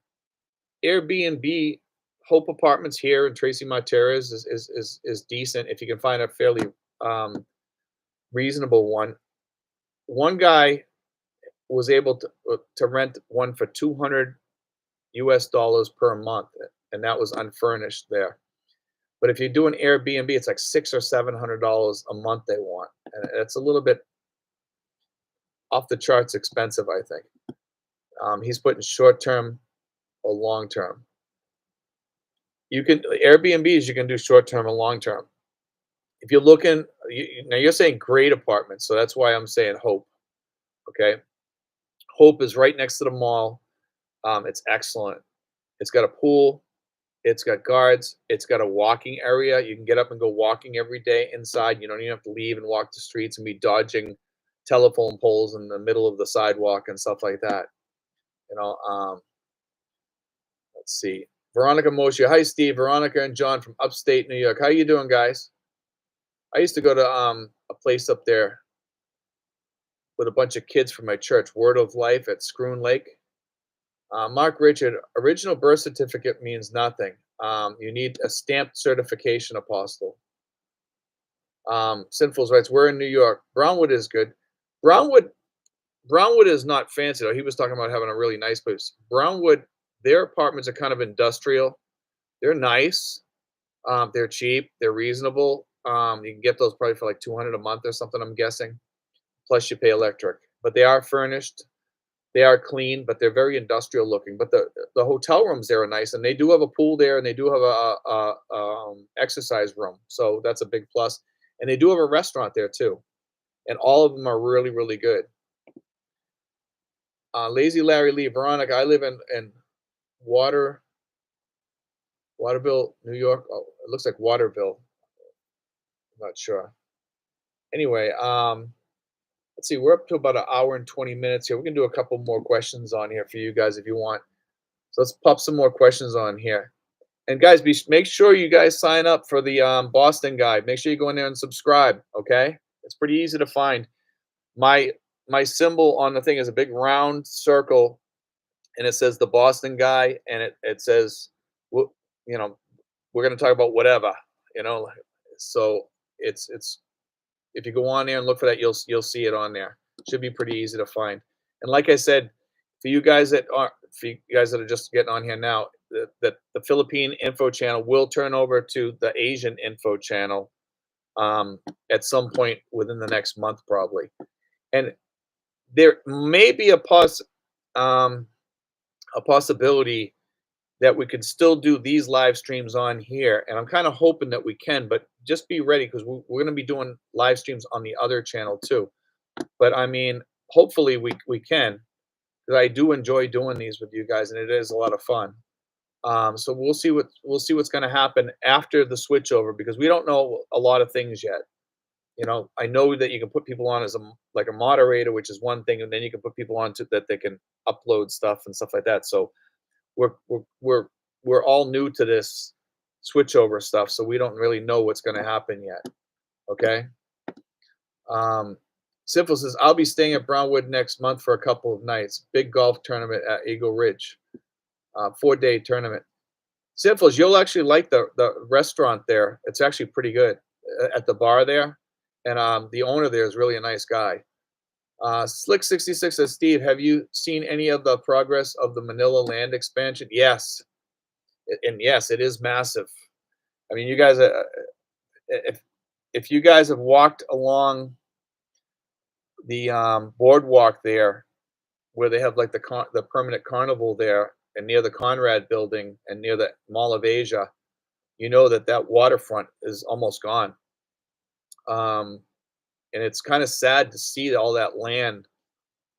Speaker 1: Airbnb? Hope Apartments here in Tracy Martinez is decent if you can find a fairly reasonable one. One guy was able to rent one for $200 per month, and that was unfurnished there. But if you do an Airbnb, it's like $600 or $700 a month they want, and it's a little bit off the charts expensive, I think. He's putting short term or long term. You can Airbnbs. You can do short term and long term. If you're looking, now you're saying great apartments, so that's why I'm saying Hope. Okay, Hope is right next to the mall. It's excellent. It's got a pool. It's got guards. It's got a walking area. You can get up and go walking every day inside. You don't even have to leave and walk the streets and be dodging telephone poles in the middle of the sidewalk and stuff like that. Let's see. Veronica Moshe. Hi, Steve. Veronica and John from upstate New York. How you doing, guys? I used to go to a place up there with a bunch of kids from my church, Word of Life at Scroon Lake. Mark Richard, original birth certificate means nothing. You need a stamped certification, Apostle. Sinfuls writes, we're in New York. Brownwood is good. Brownwood is not fancy though. He was talking about having a really nice place. Brownwood, their apartments are kind of industrial. They're nice. They're cheap. They're reasonable. You can get those probably for like $200 a month or something, I'm guessing. Plus you pay electric. But they are furnished. They are clean, but they're very industrial looking. But the hotel rooms there are nice, and they do have a pool there, and they do have a exercise room, so that's a big plus. And they do have a restaurant there too, and all of them are really really good. Lazy Larry Lee, Veronica, I live in Water Waterville, New York. Oh, it looks like Waterville. I'm not sure. Anyway, let's see. We're up to about an hour and 20 minutes here. We can do a couple more questions on here for you guys if you want. So let's pop some more questions on here. And guys, make sure you guys sign up for the Boston guide. Make sure you go in there and subscribe. Okay, it's pretty easy to find. My my symbol on the thing is a big round circle, and it says the Boston guy, and it says, you know, we're going to talk about whatever, you know. So it's if you go on there and look for that, you'll see it on there. Should be pretty easy to find. And like I said, for you guys that are just getting on here now, the Philippine info channel will turn over to the Asian info channel at some point within the next month, probably. And there may be a possibility that we could still do these live streams on here, and I'm kind of hoping that we can, but just be ready because we're going to be doing live streams on the other channel too. But I mean, hopefully we can, because I do enjoy doing these with you guys, and it is a lot of fun. So we'll see what's going to happen after the switchover, because we don't know a lot of things yet. You know, I know that you can put people on as like a moderator, which is one thing, and then you can put people on to that they can upload stuff and stuff like that. So we're we're we're we're all new to this switchover stuff, so we don't really know what's going to happen yet. Okay. Um, Simple says, I'll be staying at Brownwood next month for a couple of nights. Big golf tournament at Eagle Ridge, 4-day tournament. Simple, you'll actually like the restaurant there. It's actually pretty good at the bar there, and the owner there is really a nice guy. Slick66 says, Steve, have you seen any of the progress of the Manila land expansion? Yes, and yes, it is massive. I mean, you guys, if you guys have walked along the boardwalk there, where they have like the permanent carnival there, and near the Conrad building and near the Mall of Asia, you know that waterfront is almost gone. And it's kind of sad to see all that land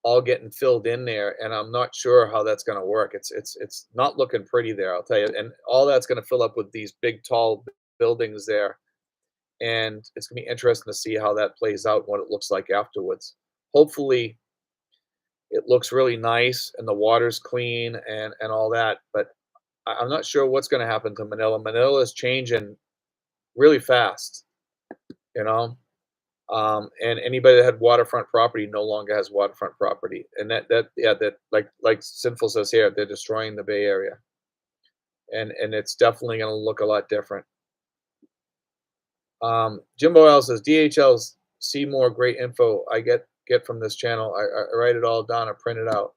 Speaker 1: all getting filled in there, and I'm not sure how that's going to work. It's not looking pretty there, I'll tell you. And all that's going to fill up with these big tall buildings there, and it's going to be interesting to see how that plays out and what it looks like afterwards. Hopefully it looks really nice and the water's clean and all that, but I'm not sure what's going to happen to Manila. Manila is changing really fast, you know. And anybody that had waterfront property no longer has waterfront property, and that like Sinful says here, they're destroying the Bay Area, and it's definitely going to look a lot different. Jimbo L says, DHLs see more great info I get from this channel. I write it all down, I print it out.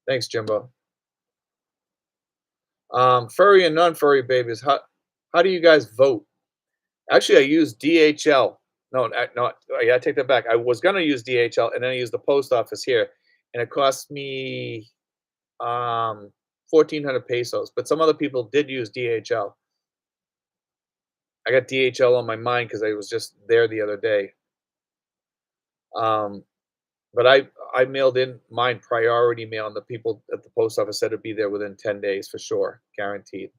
Speaker 1: Thanks, Jimbo. Furry and non-furry babies, how do you guys vote? Actually, I use DHL. No, no, yeah, I take that back. I was gonna use DHL, and then I used the post office here, and it cost me 1,400 pesos. But some other people did use DHL. I got DHL on my mind because I was just there the other day. But I mailed in mine priority mail, and the people at the post office said it'd be there within 10 days for sure, guaranteed.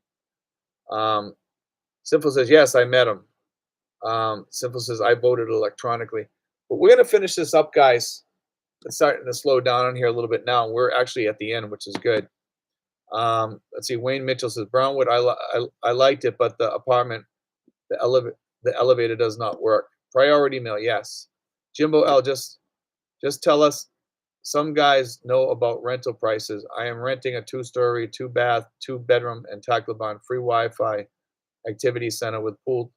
Speaker 1: Simple says, yes, I met him. Simple says, I voted electronically. But we're going to finish this up, guys. It's starting to slow down on here a little bit now. We're actually at the end, which is good. Let's see. Wayne Mitchell says, Brownwood, I liked it, but the apartment, the elevator does not work. Priority mail, yes. Jimbo L, just tell us. Some guys know about rental prices. I am renting a 2-story, 2-bath, 2-bedroom, and Tacloban free Wi-Fi activity center with pool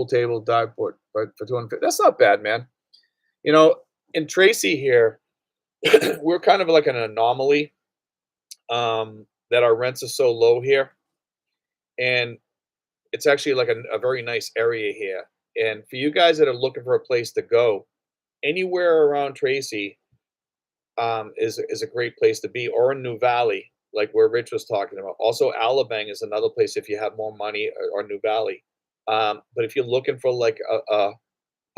Speaker 1: table, dive board, but for 250. That's not bad, man. You know, in Tracy here, we're kind of like an anomaly, that our rents are so low here, and it's actually like a very nice area here. And for you guys that are looking for a place to go, anywhere around Tracy, is a great place to be, or in New Valley, like where Rich was talking about. Also, Alabang is another place if you have more money, or New Valley. But if you're looking for like a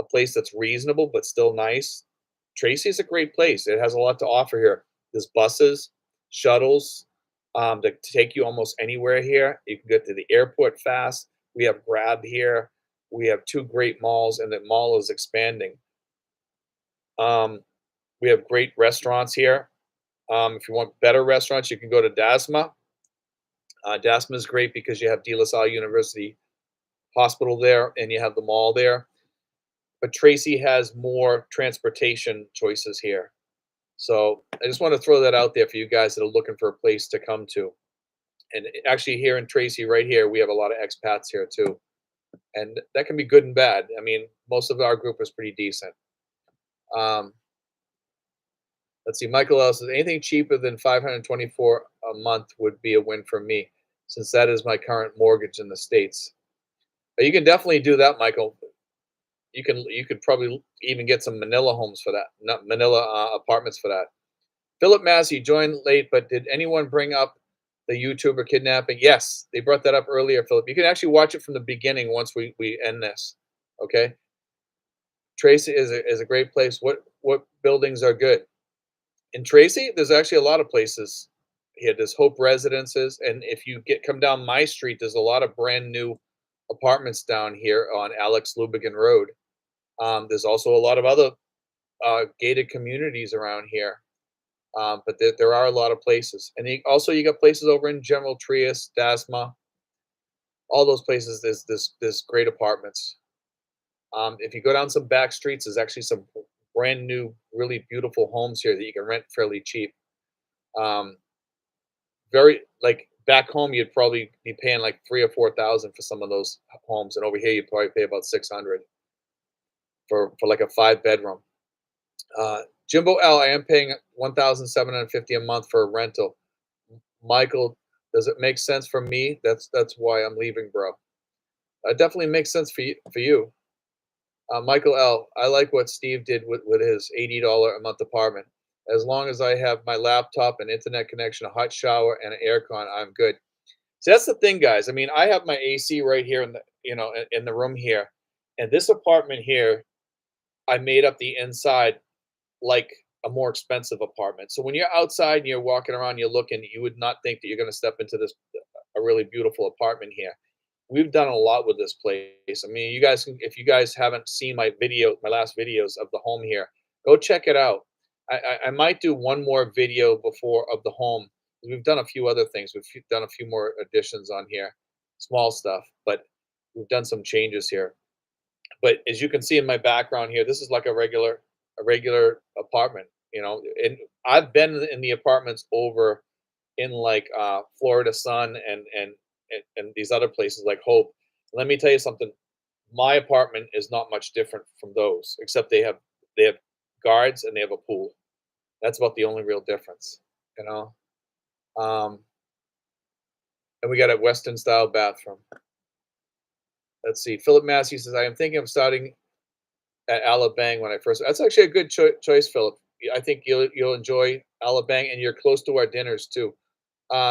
Speaker 1: place that's reasonable but still nice, Tracy is a great place. It has a lot to offer here. There's buses, shuttles, that take you almost anywhere here. You can get to the airport fast. We have Grab here. We have two great malls, and the mall is expanding. Um, we have great restaurants here. If you want better restaurants, you can go to Dasma. Dasma is great because you have De La Salle University Hospital there, and you have the mall there. But Tracy has more transportation choices here. So I just want to throw that out there for you guys that are looking for a place to come to. And actually, here in Tracy, right here, we have a lot of expats here too, and that can be good and bad. I mean, most of our group is pretty decent. Um, let's see. Michael L says anything cheaper than 524 a month would be a win for me, since that is my current mortgage in the states. But you can definitely do that, Michael. You could probably even get some Manila homes for that, not Manila apartments for that. Philip Massey joined late, but did anyone bring up the YouTuber kidnapping? Yes, they brought that up earlier, Philip. You can actually watch it from the beginning once we end this. Okay. Tracy is a great place. What buildings are good? In Tracy, there's actually a lot of places here. There's Hope Residences, and if you come down my street, there's a lot of brand new apartments down here on Alex Lubigan Road. There's also a lot of other gated communities around here. But there are a lot of places, and also you got places over in General Trias, Dasma, all those places. There's great apartments. If you go down some back streets, there's actually some brand new, really beautiful homes here that you can rent fairly cheap. Um, very like back home, you'd probably be paying like 3 or 4 thousand for some of those homes, and over here you probably pay about 600 for like a 5 bedroom. Jimbo L, I am paying 1,750 a month for a rental. Michael, does it make sense for me? That's why I'm leaving, bro. It definitely makes sense for you. For you, Michael L. I like what Steve did with his $80 a month apartment. As long as I have my laptop and internet connection, a hot shower, and an aircon, I'm good. So that's the thing, guys. I mean, I have my AC right here in the in the room here, and this apartment here, I made up the inside like a more expensive apartment. So when you're outside and you're walking around, you're looking, you would not think that you're going to step into this a really beautiful apartment here. We've done a lot with this place. I mean, you guys can, if you guys haven't seen my last videos of the home here, go check it out. I might do one more video before of the home. We've done a few other things. We've done a few more additions on here, small stuff, but we've done some changes here. But as you can see in my background here, this is like a regular apartment, and I've been in the apartments over in like Florida Sun and these other places like Hope. Let me tell you something. My apartment is not much different from those, except they have guards and they have a pool. That's about the only real difference, you know. Um, and we got a Western style bathroom. Let's see. Philip Massey says, I am thinking of starting at Alabang when I first. That's actually a good choice, Philip. I think you'll enjoy Alabang, and you're close to our dinners too.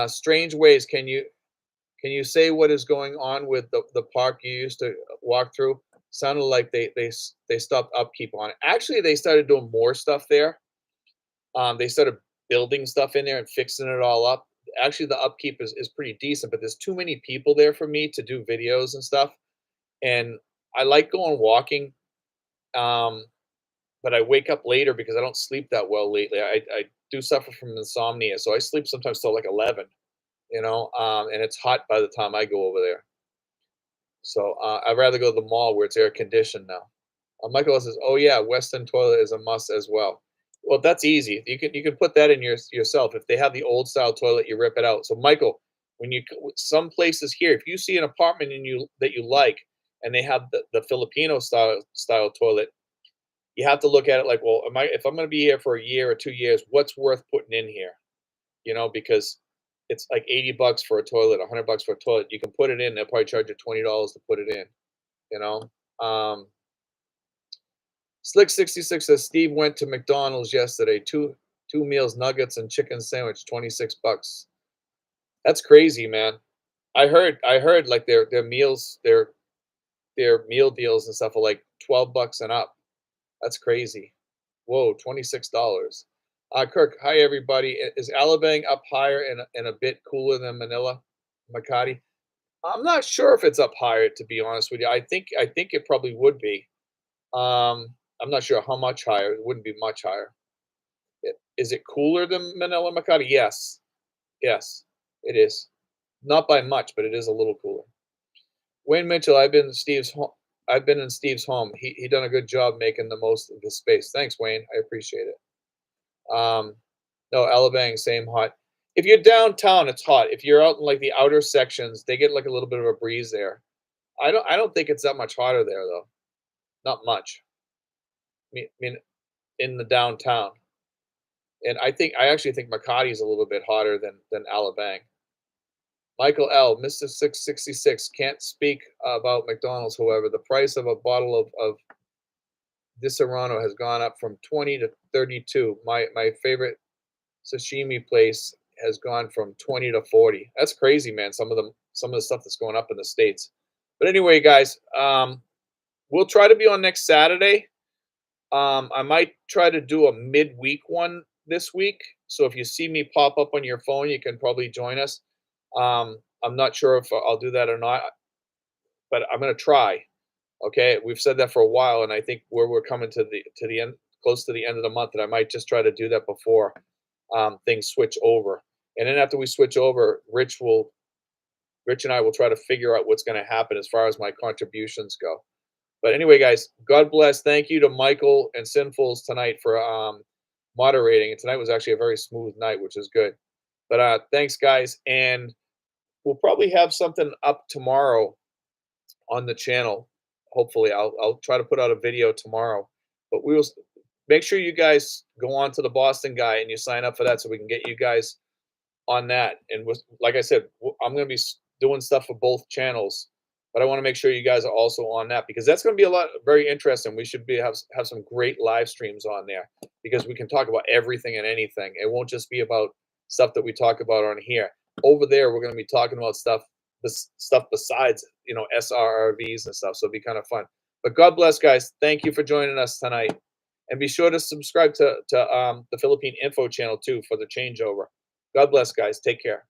Speaker 1: Strange Ways. Can you say what is going on with the park you used to walk through? Sounded like they stopped upkeep on it. Actually, they started doing more stuff there. They started building stuff in there and fixing it all up. Actually, the upkeep is pretty decent, but there's too many people there for me to do videos and stuff. And I like going walking. Um, but I wake up later because I don't sleep that well lately. I do suffer from insomnia, so I sleep sometimes till like 11, and it's hot by the time I go over there. So I'd rather go to the mall where it's air conditioned now. Michael says, "Oh yeah, Western toilet is a must as well." Well, that's easy. You can put that in yourself. If they have the old style toilet, you rip it out. So Michael, when some places here, if you see an apartment in you that you like, and they have the Filipino style toilet, you have to look at it like, well, if I'm going to be here for a year or 2 years, what's worth putting in here? Because it's like $80 for a toilet, $100 for a toilet. You can put it in. They'll probably charge you $20 to put it in. You know. Slick 66 says Steve went to McDonald's yesterday. 2 meals, nuggets, and chicken sandwich, 26 bucks. That's crazy, man. I heard like their meals, their meal deals and stuff are like 12 bucks and up. That's crazy. Whoa, $26. Kirk, hi everybody. Is Alabang up higher and a bit cooler than Manila, Makati? I'm not sure if it's up higher, to be honest with you. I think it probably would be. I'm not sure how much higher. It wouldn't be much higher. Is it cooler than Manila, Makati? Yes. Yes, it is. Not by much, but it is a little cooler. Wayne Mitchell, I've been in Steve's home. He done a good job making the most of the space. Thanks, Wayne. I appreciate it. No, Alabang, same hot. If you're downtown, it's hot. If you're out in like the outer sections, they get like a little bit of a breeze there. I don't think it's that much hotter there though. Not much. I mean in the downtown. And I actually think Makati is a little bit hotter than Alabang. Michael L. Mr. 666 can't speak about McDonald's. However, the price of a bottle of Disaronno has gone up from 20 to 32. My favorite sashimi place has gone from 20 to 40. That's crazy, man. Some of the stuff that's going up in the States. But anyway, guys, we'll try to be on next Saturday. I might try to do a midweek one this week. So if you see me pop up on your phone, you can probably join us. I'm not sure if I'll do that or not, but I'm going to try. Okay, we've said that for a while, and I think where we're coming to the end, close to the end of the month, that I might just try to do that before things switch over. And then after we switch over, Rich and I will try to figure out what's going to happen as far as my contributions go. But anyway, guys, God bless. Thank you to Michael and Sinfuls tonight for moderating. And tonight was actually a very smooth night, which is good. But thanks, guys, and we'll probably have something up tomorrow on the channel. Hopefully, I'll try to put out a video tomorrow. But we will make sure you guys go on to the Boston Guy and you sign up for that so we can get you guys on that. And like I said, I'm going to be doing stuff for both channels, but I want to make sure you guys are also on that because that's going to be a lot very interesting. We should have some great live streams on there because we can talk about everything and anything. It won't just be about stuff that we talk about on here. Over there, we're going to be talking about stuff besides, SRRVs and stuff. So it'll be kind of fun. But God bless, guys. Thank you for joining us tonight. And be sure to subscribe to the Philippine Info channel, too, for the changeover. God bless, guys. Take care.